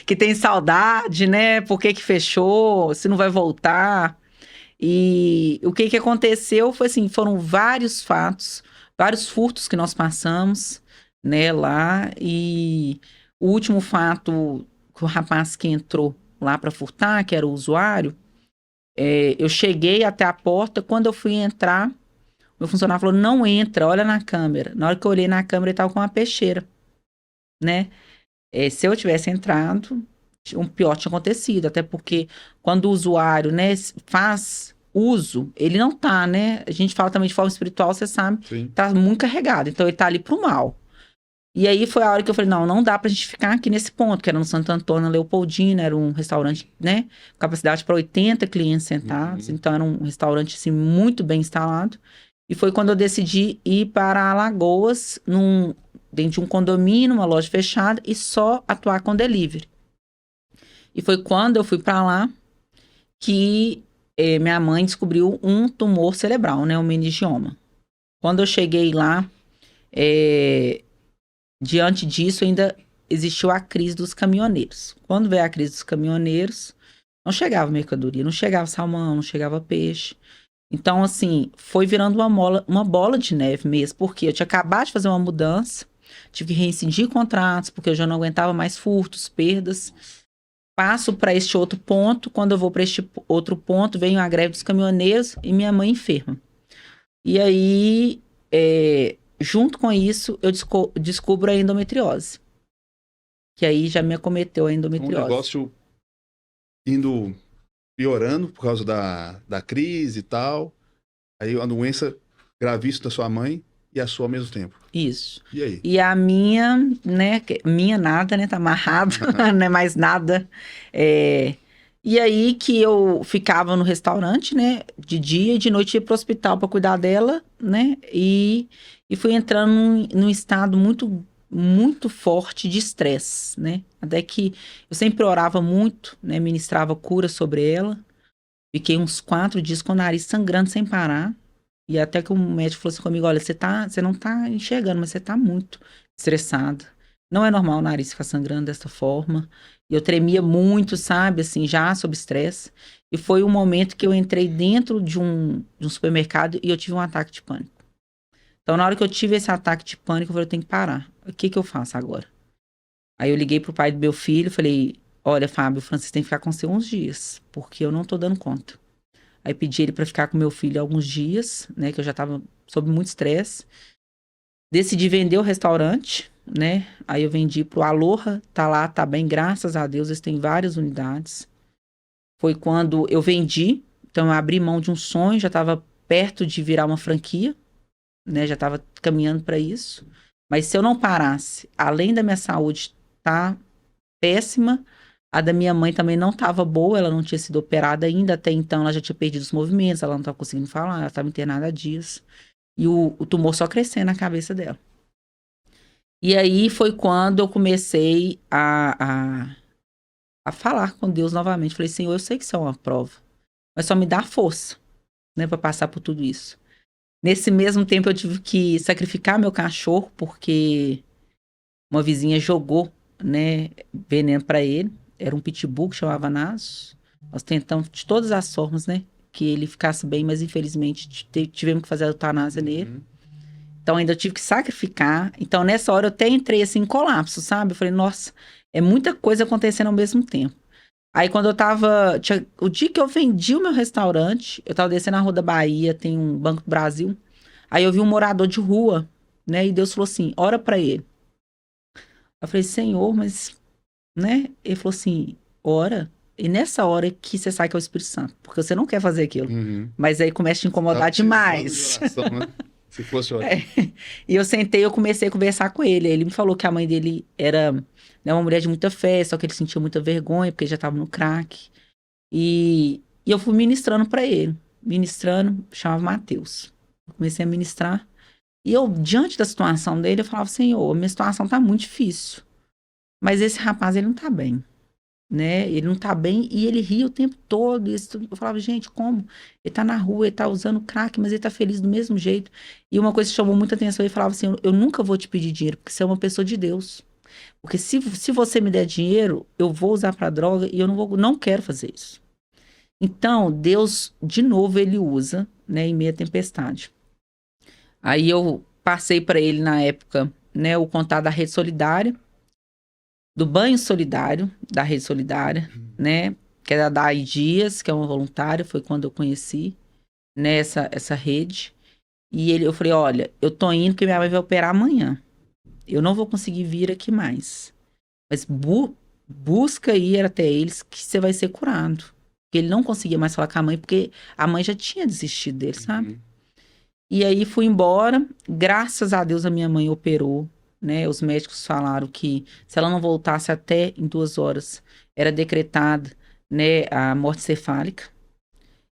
Speaker 2: Que tem saudade, né? Por que que fechou? Se não vai voltar. E o que que aconteceu foi assim, foram vários fatos, vários furtos que nós passamos, né, lá. E o último fato, que o rapaz que entrou lá para furtar, que era o usuário, eu cheguei até a porta, quando eu fui entrar, meu funcionário falou, não entra, olha na câmera. Na hora que eu olhei na câmera, ele estava com uma peixeira, né? Se eu tivesse entrado, um pior tinha acontecido, até porque quando o usuário, né, faz uso, ele não tá, né? A gente fala também de forma espiritual, você sabe,
Speaker 1: Sim.
Speaker 2: tá muito carregado, então ele tá ali pro mal. E aí foi a hora que eu falei, não dá pra gente ficar aqui nesse ponto, que era no Santo Antônio, Leopoldina, era um restaurante, né, capacidade para 80 clientes sentados, então era um restaurante, assim, muito bem instalado. E foi quando eu decidi ir para Alagoas, dentro de um condomínio, uma loja fechada, e só atuar com delivery. E foi quando eu fui para lá que minha mãe descobriu um tumor cerebral, né, um meningioma. Quando eu cheguei lá, diante disso ainda existiu a crise dos caminhoneiros. Quando veio a crise dos caminhoneiros, não chegava mercadoria, não chegava salmão, não chegava peixe. Então, assim, foi virando uma bola de neve mesmo, porque eu tinha acabado de fazer uma mudança, tive que rescindir contratos, porque eu já não aguentava mais furtos, perdas. Passo para este outro ponto, quando eu vou para este outro ponto, vem a greve dos caminhoneiros e minha mãe enferma. E aí, junto com isso, eu descubro a endometriose. Que aí já me acometeu a endometriose.
Speaker 1: Um negócio indo piorando por causa da crise e tal. Aí a doença gravíssima da sua mãe e a sua ao mesmo tempo.
Speaker 2: Isso.
Speaker 1: E aí?
Speaker 2: E a minha, né? Minha nada, né? Tá amarrado, não é mais nada. E aí que eu ficava no restaurante, né? De dia e de noite ia pro hospital para cuidar dela, né? E fui entrando num estado muito, muito forte de estresse, né? Até que eu sempre orava muito, né? Ministrava cura sobre ela. Fiquei uns 4 dias com o nariz sangrando sem parar. E até que o médico falou assim comigo, olha, você não tá enxergando, mas você tá muito estressada. Não é normal o nariz ficar sangrando dessa forma. E eu tremia muito, sabe, assim, já sob estresse. E foi um momento que eu entrei dentro de um supermercado e eu tive um ataque de pânico. Então, na hora que eu tive esse ataque de pânico, eu falei, eu tenho que parar. O que eu faço agora? Aí eu liguei pro pai do meu filho, falei, olha, Fábio, o Francisco tem que ficar com você uns dias, porque eu não tô dando conta. Aí pedi ele para ficar com meu filho alguns dias, né? Que eu já estava sob muito estresse. Decidi vender o restaurante, né? Aí eu vendi pro Aloha, tá lá, tá bem, graças a Deus, eles têm várias unidades. Foi quando eu vendi, então eu abri mão de um sonho, já estava perto de virar uma franquia, né? Já estava caminhando para isso. Mas se eu não parasse, além da minha saúde tá péssima, a da minha mãe também não estava boa, ela não tinha sido operada ainda, até então ela já tinha perdido os movimentos, ela não estava conseguindo falar, ela estava internada há dias. E o tumor só crescendo na cabeça dela. E aí foi quando eu comecei a falar com Deus novamente. Falei, Senhor, eu sei que isso é uma prova, mas só me dá força, né, para passar por tudo isso. Nesse mesmo tempo eu tive que sacrificar meu cachorro, porque uma vizinha jogou, né, veneno para ele. Era um pitbull que chamava Naso. Nós tentamos de todas as formas, né? Que ele ficasse bem, mas infelizmente tivemos que fazer a eutanásia nele. Então ainda tive que sacrificar. Então nessa hora eu até entrei assim em colapso, sabe? Eu falei, nossa, é muita coisa acontecendo ao mesmo tempo. Aí quando eu tava... o dia que eu vendi o meu restaurante, eu tava descendo na Rua da Bahia, tem um Banco do Brasil. Aí eu vi um morador de rua, né? E Deus falou assim, ora pra ele. Eu falei, Senhor, mas, né? Ele falou assim, ora. E nessa hora que você sai que é o Espírito Santo, porque você não quer fazer aquilo.
Speaker 1: Uhum.
Speaker 2: Mas aí começa a te
Speaker 1: Tava
Speaker 2: incomodar
Speaker 1: precisando de
Speaker 2: demais.
Speaker 1: oração, né? Se fosse
Speaker 2: É.
Speaker 1: orar.
Speaker 2: E eu sentei, eu comecei a conversar com ele. Ele me falou que a mãe dele era, né, uma mulher de muita fé, só que ele sentia muita vergonha, porque ele já estava no crack. E eu fui ministrando para ele. Ministrando, chamava Mateus. Eu comecei a ministrar. E eu, diante da situação dele, eu falava, Senhor, minha situação tá muito difícil. Mas esse rapaz, ele não tá bem, né? Ele não tá bem e ele ria o tempo todo. Eu falava, gente, como? Ele tá na rua, ele tá usando crack, mas ele tá feliz do mesmo jeito. E uma coisa que chamou muita atenção, ele falava assim, eu nunca vou te pedir dinheiro, porque você é uma pessoa de Deus. Porque se você me der dinheiro, eu vou usar para droga e eu não quero fazer isso. Então, Deus, de novo, ele usa, né, em meia tempestade. Aí eu passei para ele na época, né, o contato da Rede Solidária, do Banho Solidário, da Rede Solidária, né, que era da Dai Dias, que é uma voluntária, foi quando eu conheci, né, essa rede. E eu falei, olha, eu tô indo porque minha mãe vai operar amanhã. Eu não vou conseguir vir aqui mais. Mas busca ir até eles que você vai ser curado. Porque ele não conseguia mais falar com a mãe, porque a mãe já tinha desistido dele, sabe?
Speaker 1: Uhum.
Speaker 2: E aí fui embora. Graças a Deus a minha mãe operou, né? Os médicos falaram que se ela não voltasse até em 2 horas, era decretada, né, a morte cefálica.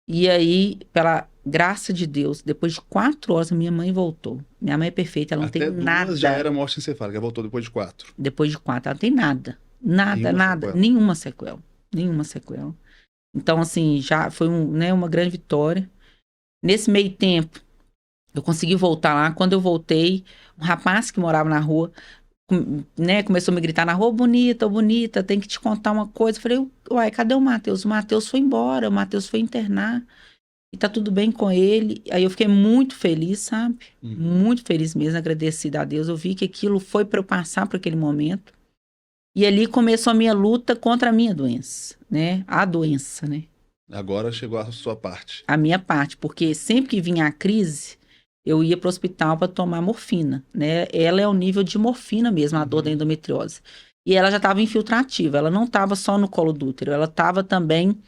Speaker 2: E aí, pela graça de Deus, depois de 4 horas, a minha mãe voltou. Minha mãe é perfeita, ela não
Speaker 1: Até
Speaker 2: tem
Speaker 1: 2
Speaker 2: nada.
Speaker 1: já era morte encefálica, voltou depois de 4.
Speaker 2: Depois de 4, ela não tem nada. Nada,
Speaker 1: Nenhuma
Speaker 2: nada.
Speaker 1: sequela.
Speaker 2: Nenhuma sequela. Nenhuma sequela. Então, assim, já foi né, uma grande vitória. Nesse meio tempo, eu consegui voltar lá. Quando eu voltei, um rapaz que morava na rua, né, começou a me gritar na rua, bonita, bonita, tem que te contar uma coisa. Eu falei, uai, cadê o Matheus? O Matheus foi embora, o Matheus foi internar. E tá tudo bem com ele. Aí eu fiquei muito feliz, sabe?
Speaker 1: Uhum.
Speaker 2: Muito feliz mesmo, agradecida a Deus. Eu vi que aquilo foi para eu passar por aquele momento. E ali começou a minha luta contra a minha doença, né? A doença, né?
Speaker 1: Agora chegou a sua parte.
Speaker 2: A minha parte, porque sempre que vinha a crise, eu ia para o hospital para tomar morfina, né? Ela é o nível de morfina mesmo, a dor da endometriose. E ela já estava infiltrativa, ela não estava só no colo do útero, ela estava também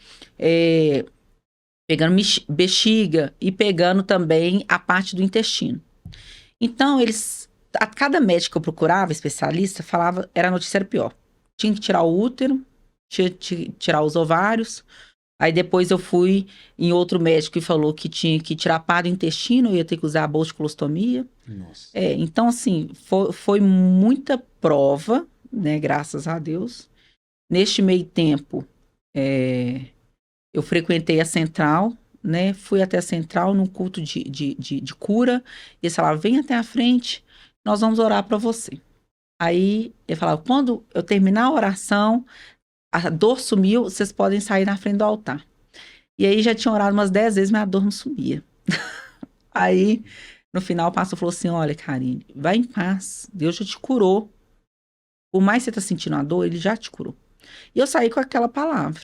Speaker 2: pegando bexiga e pegando também a parte do intestino. Então, a cada médico que eu procurava, especialista, falava, era a notícia era pior. Tinha que tirar o útero, tinha que tirar os ovários. Aí depois eu fui em outro médico que falou que tinha que tirar a pá do intestino, eu ia ter que usar a bolsa-colostomia.
Speaker 1: Nossa.
Speaker 2: Então, assim, foi muita prova, né, graças a Deus. Neste meio tempo, eu frequentei a central, né? Fui até a central num culto de cura. E eles falavam, vem até a frente, nós vamos orar para você. Aí ele falava, quando eu terminar a oração, a dor sumiu, vocês podem sair na frente do altar. E aí já tinha orado umas 10 vezes, mas a dor não sumia. Aí, no final, o pastor falou assim, olha, Karine, vai em paz, Deus já te curou. Por mais que você tá sentindo a dor, ele já te curou. E eu saí com aquela palavra.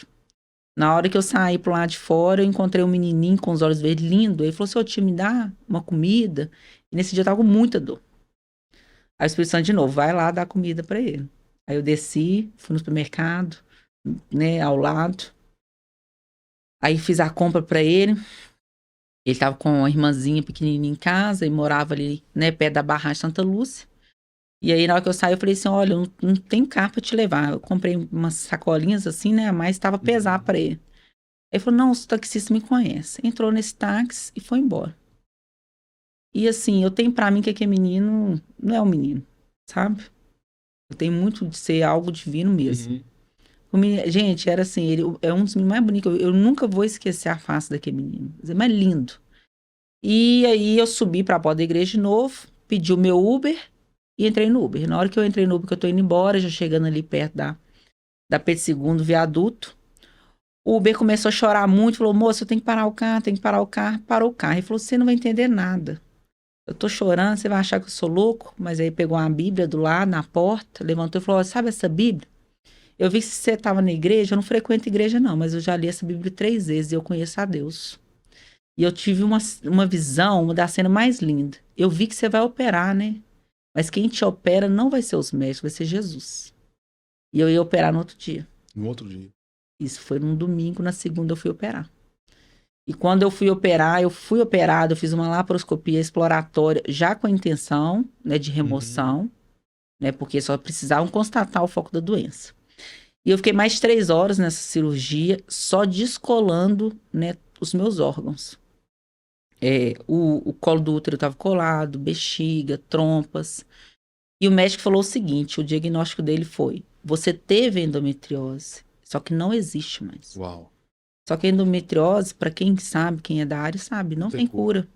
Speaker 2: Na hora que eu saí pro lado de fora, eu encontrei um menininho com os olhos verdes, lindo. Ele falou assim, ô tio, me dá uma comida. E nesse dia eu tava com muita dor. Aí o Espírito Santo de novo, vai lá dar comida pra ele. Aí eu desci, fui no supermercado, né, ao lado. Aí fiz a compra pra ele. Ele tava com uma irmãzinha pequenininha em casa e morava ali, né, perto da barragem Santa Lúcia. E aí, na hora que eu saí, eu falei assim, olha, eu não tenho carro pra te levar. Eu comprei umas sacolinhas assim, né, mas tava pesado pra ele. Ele falou, não, os taxistas me conhecem. Entrou nesse táxi e foi embora. E assim, eu tenho pra mim que aquele menino não é um menino, sabe? Eu tenho muito de ser algo divino mesmo.
Speaker 1: Uhum.
Speaker 2: O menino, gente, era assim, ele é um dos meninos mais bonitos. Eu nunca vou esquecer a face daquele menino. É mais lindo. E aí eu subi pra porta da igreja de novo, pedi o meu Uber e entrei no Uber. Na hora que eu entrei no Uber, que eu tô indo embora, já chegando ali perto da Pedro II, viaduto, o Uber começou a chorar muito, falou, moço, eu tenho que parar o carro, tenho que parar o carro. Parou o carro. Ele falou, você não vai entender nada. Eu tô chorando, você vai achar que eu sou louco. Mas aí pegou uma Bíblia do lado, na porta, levantou e falou, sabe essa Bíblia? Eu vi que você estava na igreja, eu não frequento igreja não, mas eu já li essa Bíblia 3 vezes e eu conheço a Deus. E eu tive uma visão, uma da cena mais linda. Eu vi que você vai operar, né? Mas quem te opera não vai ser os médicos, vai ser Jesus. E eu ia operar no outro dia.
Speaker 1: No outro dia.
Speaker 2: Isso foi num domingo, na segunda eu fui operar. E quando eu fui operado, eu fiz uma laparoscopia exploratória, já com a intenção, né, de remoção, né, porque só precisavam constatar o foco da doença. E eu fiquei mais de 3 horas nessa cirurgia, só descolando, né, os meus órgãos. O colo do útero estava colado, bexiga, trompas. E o médico falou o seguinte, o diagnóstico dele foi, você teve endometriose, só que não existe mais.
Speaker 1: Uau.
Speaker 2: Só que a endometriose, para quem sabe, quem é da área sabe, não tem cura,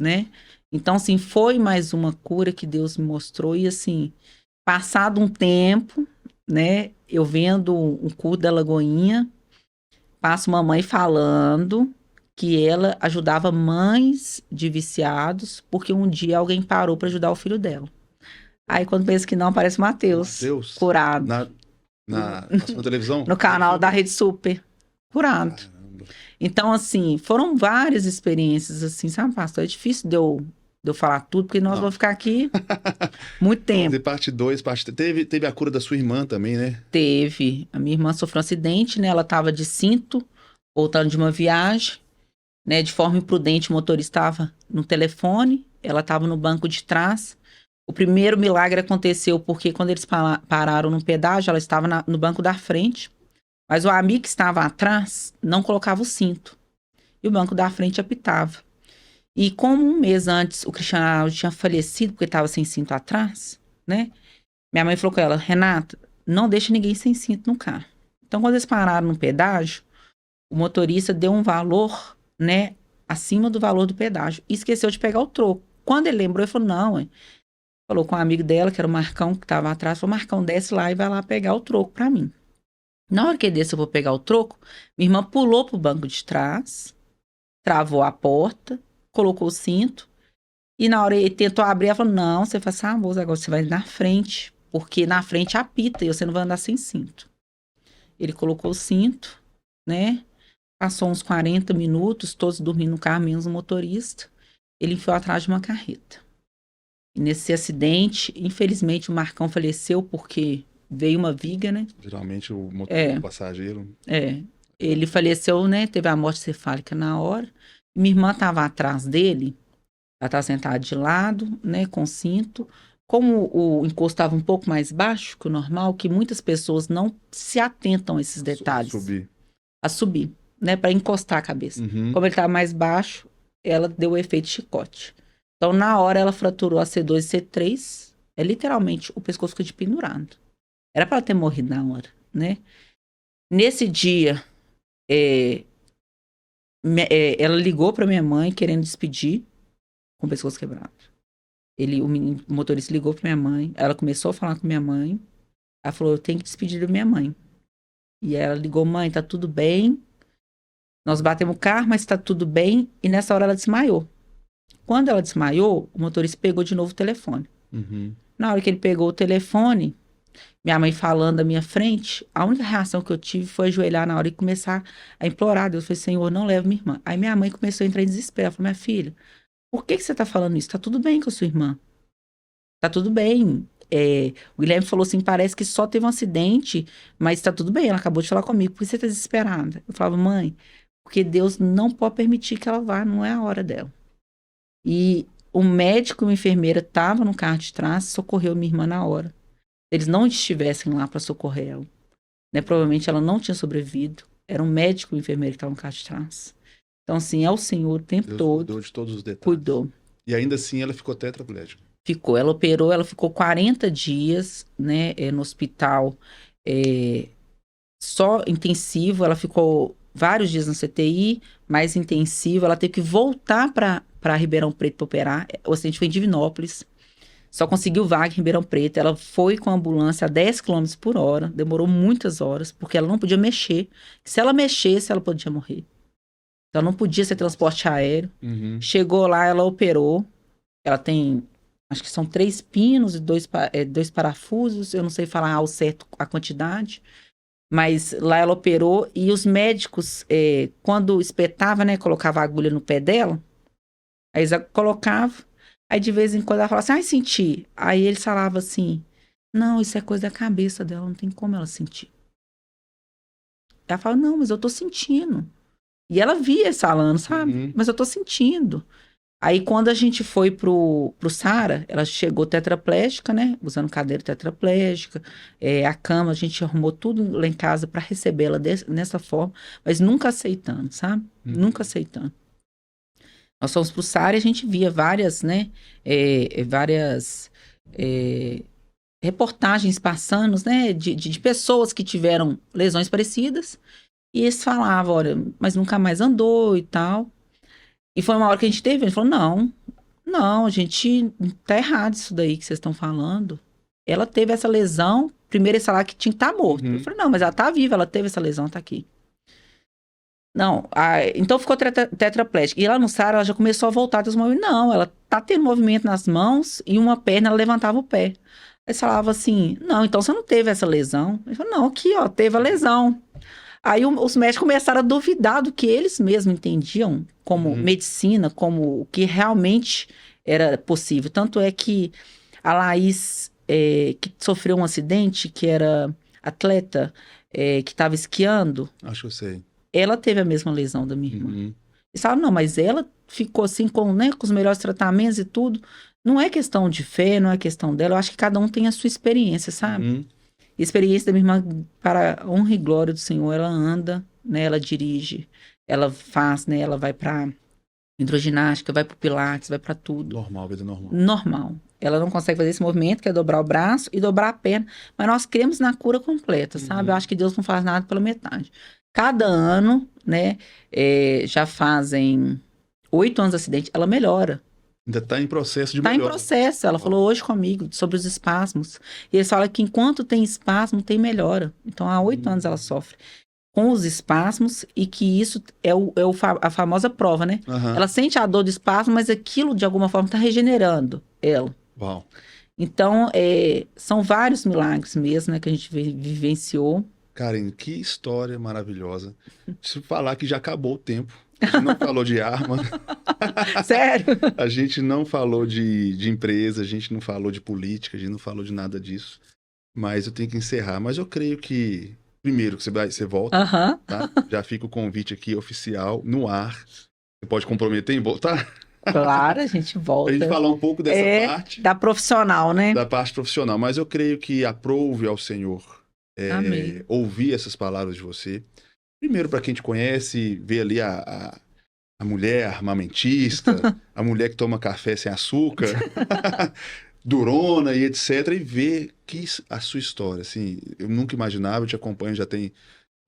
Speaker 2: né? Então, assim, foi mais uma cura que Deus me mostrou. E, assim, passado um tempo, né? Eu vendo um culto da Lagoinha, passo mamãe falando que ela ajudava mães de viciados, porque um dia alguém parou para ajudar o filho dela. Aí, quando pensa que não, aparece o Mateus, curado.
Speaker 1: Passou na televisão?
Speaker 2: No canal da Rede Super. Curado.
Speaker 1: Caramba.
Speaker 2: Então, assim, foram várias experiências, assim, sabe, pastor? É difícil de eu falar tudo, porque nós vamos ficar aqui muito tempo.
Speaker 1: De parte 2, parte 3. Teve a cura da sua irmã também, né?
Speaker 2: Teve. A minha irmã sofreu um acidente, né? Ela estava de cinto, voltando de uma viagem, né? De forma imprudente, o motorista estava no telefone, ela estava no banco de trás. O primeiro milagre aconteceu porque quando eles pararam no pedágio, ela estava no banco da frente. Mas o amigo que estava atrás não colocava o cinto. E o banco da frente apitava. E como um mês antes o Cristiano Ronaldo tinha falecido porque estava sem cinto atrás, né? Minha mãe falou com ela, Renata, não deixa ninguém sem cinto no carro. Então, quando eles pararam no pedágio, o motorista deu um valor, né, acima do valor do pedágio. E esqueceu de pegar o troco. Quando ele lembrou, ele falou, não, hein? Falou com um amigo dela, que era o Marcão, que estava atrás, falou, Marcão, desce lá e vai lá pegar o troco para mim. Na hora que ele desceu, eu vou pegar o troco, minha irmã pulou pro banco de trás, travou a porta, colocou o cinto, e na hora ele tentou abrir, ela falou, não, você faz favor, agora você vai na frente, porque na frente apita e você não vai andar sem cinto. Ele colocou o cinto, né, passou uns 40 minutos, todos dormindo no carro, menos o motorista, ele enfiou atrás de uma carreta. E nesse acidente, infelizmente, o Marcão faleceu porque veio uma viga, né?
Speaker 1: Geralmente o motorista do passageiro.
Speaker 2: Ele faleceu, né? Teve a morte cefálica na hora. Minha irmã estava atrás dele. Ela estava sentada de lado, né? Com cinto. Como o encosto estava um pouco mais baixo que o normal, que muitas pessoas não se atentam a esses detalhes. A subir, né? Para encostar a cabeça. Como ele estava mais baixo, ela deu o efeito chicote. Então, na hora, ela fraturou a C2 e C3. Literalmente, o pescoço ficou de pendurado. Era para ela ter morrido na hora, né? Nesse dia, ela ligou para minha mãe querendo despedir com o pescoço quebrado. O motorista ligou para minha mãe, ela começou a falar com minha mãe. Ela falou, eu tenho que despedir da minha mãe. E ela ligou, mãe, tá tudo bem? Nós batemos o carro, mas tá tudo bem. E nessa hora ela desmaiou. Quando ela desmaiou, o motorista pegou de novo o telefone. Na hora que ele pegou o telefone, minha mãe falando à minha frente, a única reação que eu tive foi ajoelhar na hora e começar a implorar. Deus falei, Senhor, não leve minha irmã. Aí minha mãe começou a entrar em desespero. Ela falou, minha filha, por que você tá falando isso? Tá tudo bem com a sua irmã. Tá tudo bem. O Guilherme falou assim, parece que só teve um acidente, mas tá tudo bem. Ela acabou de falar comigo. Por que você tá desesperada? Eu falava, mãe, porque Deus não pode permitir que ela vá, não é a hora dela. E o médico e uma enfermeira estavam no carro de trás, socorreu minha irmã na hora. Se eles não estivessem lá para socorrer ela, né, provavelmente ela não tinha sobrevivido. Era um médico e um enfermeiro que estavam no carro de trás. Então, assim, é o Senhor o tempo
Speaker 1: Deus
Speaker 2: todo.
Speaker 1: Cuidou de todos os detalhes.
Speaker 2: Cuidou.
Speaker 1: E ainda assim ela ficou tetraplégica.
Speaker 2: Ficou. Ela operou, ela ficou 40 dias, né, no hospital, só intensivo. Ela ficou vários dias no CTI, mais intensivo. Ela teve que voltar para Ribeirão Preto para operar. O acidente foi em Divinópolis. Só conseguiu vaga em Ribeirão Preto. Ela foi com a ambulância a 10 km por hora. Demorou muitas horas, porque ela não podia mexer. Se ela mexesse, ela podia morrer. Então, não podia ser transporte aéreo. Chegou lá, ela operou. Ela tem, acho que são 3 pinos e 2 parafusos. Eu não sei falar ao certo a quantidade. Mas lá ela operou. E os médicos, quando espetava, né, colocava a agulha no pé dela, aí eles colocavam. Aí de vez em quando ela falava assim, ai, senti. Aí ele falava assim, não, isso é coisa da cabeça dela, não tem como ela sentir. Ela fala, não, mas eu tô sentindo. E ela via ele falando, sabe?
Speaker 1: Uhum.
Speaker 2: Mas eu tô sentindo. Aí quando a gente foi pro Sara, ela chegou tetraplégica, né? Usando cadeira tetraplégica. A cama, a gente arrumou tudo lá em casa para receber ela nessa forma, mas nunca aceitando, sabe? Nunca aceitando. Nós fomos pro Sara e a gente via várias, né? Várias reportagens passando, né? De pessoas que tiveram lesões parecidas. E eles falavam, olha, mas nunca mais andou e tal. E foi uma hora que a gente teve, ele falou, não, gente, tá errado isso daí que vocês estão falando. Ela teve essa lesão, primeiro eles falaram que tinha que estar morto. Eu falei, não, mas ela tá viva, ela teve essa lesão, tá aqui. Não, então ficou tetraplégica. E lá no Sara, ela já começou a voltar dos movimentos. Não, ela tá tendo movimento nas mãos e uma perna, ela levantava o pé. Aí falava assim, não, então você não teve essa lesão. Ele falou, não, aqui, ó, teve a lesão. Aí os médicos começaram a duvidar do que eles mesmos entendiam como medicina, como o que realmente era possível. Tanto é que a Laís, que sofreu um acidente, que era atleta, que estava esquiando,
Speaker 1: Acho que eu sei.
Speaker 2: ela teve a mesma lesão da minha irmã. Eles falaram, não, mas ela ficou assim com os melhores tratamentos e tudo. Não é questão de fé, não é questão dela. Eu acho que cada um tem a sua experiência, sabe? Experiência da minha irmã, para a honra e glória do Senhor, ela anda, né? Ela dirige, ela faz, né? Ela vai para hidroginástica, vai para pilates, vai para tudo.
Speaker 1: Normal, vida normal.
Speaker 2: Normal. Ela não consegue fazer esse movimento, que é dobrar o braço e dobrar a perna, mas nós cremos na cura completa, sabe? Eu acho que Deus não faz nada pela metade. Cada ano, né? Já fazem 8 anos de acidente, ela melhora.
Speaker 1: Ainda está em processo de
Speaker 2: melhora. Está em processo. Ela falou hoje comigo sobre os espasmos. E eles falam que enquanto tem espasmo, tem melhora. Então, há 8 anos ela sofre com os espasmos e que isso é a famosa prova, né? Ela sente a dor do espasmo, mas aquilo, de alguma forma, está regenerando ela.
Speaker 1: Uau.
Speaker 2: Então, são vários milagres mesmo, né? Que a gente vivenciou.
Speaker 1: Karen, que história maravilhosa. Preciso falar que já acabou o tempo. A gente não falou de arma.
Speaker 2: Sério?
Speaker 1: A gente não falou de empresa, a gente não falou de política, a gente não falou de nada disso. Mas eu tenho que encerrar. Mas eu creio que, primeiro, que você volta, tá? Já fica o convite aqui oficial, no ar. Você pode comprometer em voltar?
Speaker 2: Claro, a gente volta.
Speaker 1: Pra gente falar um pouco dessa parte.
Speaker 2: Da profissional, né?
Speaker 1: Da parte profissional. Mas eu creio que aprove ao Senhor ouvir essas palavras de você. Primeiro, para quem te conhece, ver ali a mulher armamentista, a mulher que toma café sem açúcar, durona e etc. E ver que a sua história, assim, eu nunca imaginava, eu te acompanho já tem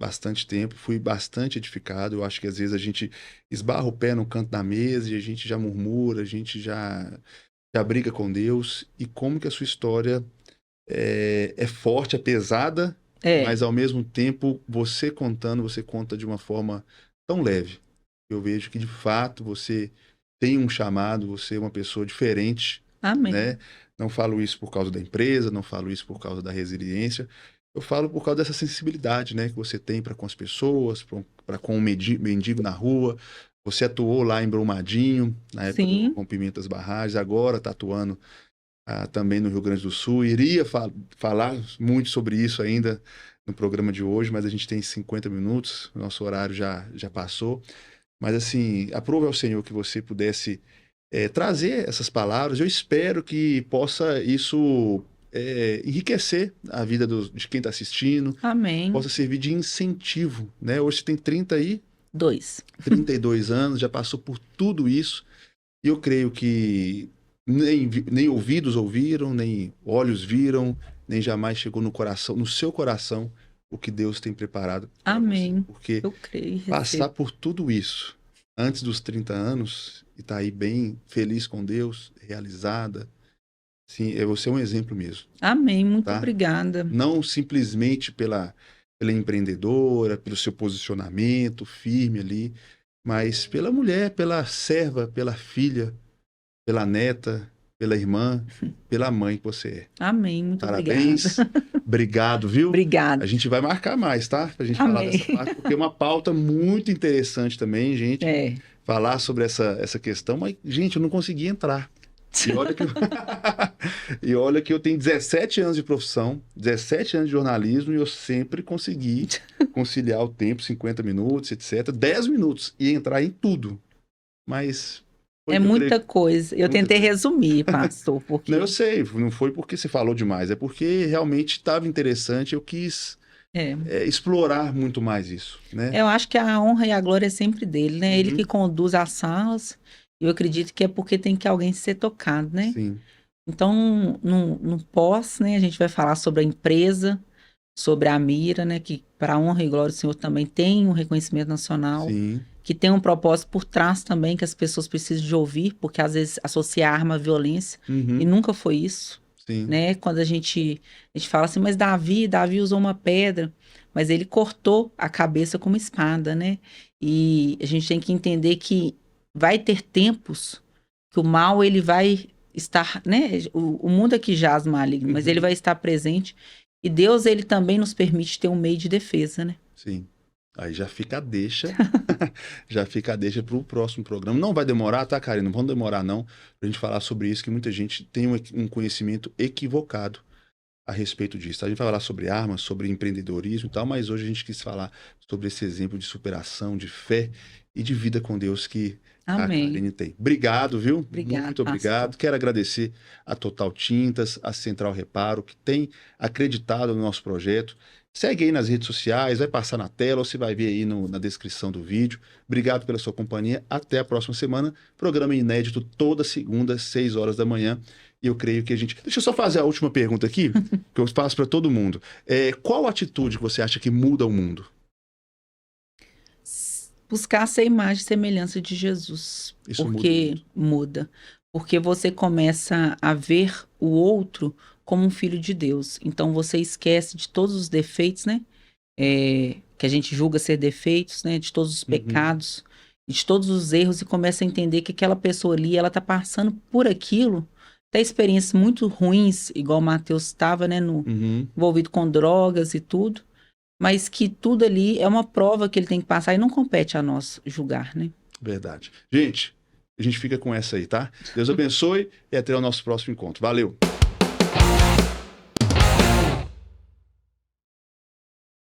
Speaker 1: bastante tempo, fui bastante edificado. Eu acho que às vezes a gente esbarra o pé no canto da mesa e a gente já murmura, a gente já briga com Deus. E como que a sua história é forte, é pesada, mas ao mesmo tempo você conta de uma forma tão leve. Eu vejo que de fato você tem um chamado, você é uma pessoa diferente.
Speaker 2: Amém.
Speaker 1: Né? Não falo isso por causa da empresa, não falo isso por causa da resiliência, eu falo por causa dessa sensibilidade, né, que você tem para com as pessoas, para com o mendigo na rua. Você atuou lá em Brumadinho, na época do rompimento das barragens, agora está atuando também no Rio Grande do Sul. Iria falar muito sobre isso ainda no programa de hoje, mas a gente tem 50 minutos, o nosso horário já passou. Mas assim, aprove ao Senhor que você pudesse trazer essas palavras. Eu espero que possa isso enriquecer a vida de quem está assistindo.
Speaker 2: Amém.
Speaker 1: Possa servir de incentivo, né? Hoje você tem 32 anos, já passou por tudo isso. E eu creio que nem ouvidos ouviram, nem olhos viram, nem jamais chegou no seu coração, o que Deus tem preparado para
Speaker 2: Amém.
Speaker 1: você. Porque
Speaker 2: eu creio,
Speaker 1: passar por tudo isso antes dos 30 anos e estar aí bem feliz com Deus, realizada, sim, você é um exemplo mesmo.
Speaker 2: Amém, muito obrigada.
Speaker 1: Não simplesmente pela empreendedora, pelo seu posicionamento firme ali, mas pela mulher, pela serva, pela filha, pela neta, pela irmã, pela mãe que você é.
Speaker 2: Amém, muito
Speaker 1: Parabéns.
Speaker 2: Obrigada.
Speaker 1: Obrigado, viu?
Speaker 2: Obrigada.
Speaker 1: A gente vai marcar mais, tá? Pra gente falar dessa parte, porque é uma pauta muito interessante também, gente. Falar sobre essa questão, mas, gente, eu não consegui entrar. E olha que, e olha que eu tenho 17 anos de profissão, 17 anos de jornalismo, e eu sempre consegui conciliar o tempo, 50 minutos, etc., 10 minutos, e entrar em tudo. Mas foi
Speaker 2: É
Speaker 1: que eu
Speaker 2: muita
Speaker 1: creio.
Speaker 2: coisa. Eu
Speaker 1: Muita
Speaker 2: tentei
Speaker 1: coisa.
Speaker 2: resumir, pastor, porque
Speaker 1: Não, eu sei, não foi porque você falou demais, é porque realmente estava interessante, eu quis
Speaker 2: é,
Speaker 1: explorar muito mais isso, né?
Speaker 2: eu acho que a honra e a glória é sempre dele, né? Ele que
Speaker 1: Uhum.
Speaker 2: conduz as salas. Eu acredito que é porque tem que alguém ser tocado, né?
Speaker 1: Sim,
Speaker 2: Então, no pós, né, a gente vai falar sobre a empresa, sobre a Mira, né, que para a honra e glória do Senhor também tem um reconhecimento nacional,
Speaker 1: sim.
Speaker 2: que tem um propósito por trás também que as pessoas precisam de ouvir, porque às vezes associa arma à violência, e
Speaker 1: Uhum.
Speaker 2: nunca foi isso,
Speaker 1: Sim.
Speaker 2: né? Quando a gente fala assim, mas Davi usou uma pedra, mas ele cortou a cabeça com uma espada, né? E a gente tem que entender que vai ter tempos que o mal ele vai estar, né? O mundo aqui jaz maligno, mas ele
Speaker 1: Uhum.
Speaker 2: vai estar presente. E Deus ele também nos permite ter um meio de defesa, né?
Speaker 1: Sim. Aí já fica a deixa, já fica a deixa para o próximo programa. Não vai demorar, tá, Karina? Não vamos demorar, não, para a gente falar sobre isso, que muita gente tem um conhecimento equivocado a respeito disso. A gente vai falar sobre armas, sobre empreendedorismo e tal, mas hoje a gente quis falar sobre esse exemplo de superação, de fé e de vida com Deus que a
Speaker 2: Amém.
Speaker 1: Karine tem. Obrigado, viu?
Speaker 2: Obrigado,
Speaker 1: Muito
Speaker 2: pastor.
Speaker 1: obrigado. Quero agradecer a Total Tintas, a Central Reparo, que tem acreditado no nosso projeto. Segue aí nas redes sociais, vai passar na tela ou você vai ver aí na descrição do vídeo. Obrigado pela sua companhia. Até a próxima semana. Programa inédito toda segunda, 6 horas da manhã. E eu creio que a gente. Deixa eu só fazer a última pergunta aqui, que eu faço para todo mundo. Qual atitude que você acha que muda o mundo?
Speaker 2: Buscar essa imagem e semelhança de Jesus,
Speaker 1: Isso muda o
Speaker 2: porque
Speaker 1: mundo.
Speaker 2: muda. Porque você começa a ver o outro como um filho de Deus. Então você esquece de todos os defeitos, né? Que a gente julga ser defeitos, né? De todos os
Speaker 1: Uhum,
Speaker 2: pecados, de todos os erros e começa a entender que aquela pessoa ali, ela tá passando por aquilo, até experiências muito ruins, igual o Mateus estava, né?
Speaker 1: uhum,
Speaker 2: Envolvido com drogas e tudo. Mas que tudo ali é uma prova que ele tem que passar e não compete a nós julgar, né?
Speaker 1: verdade. Gente, a gente fica com essa aí, tá? Deus abençoe e até o nosso próximo encontro. Valeu!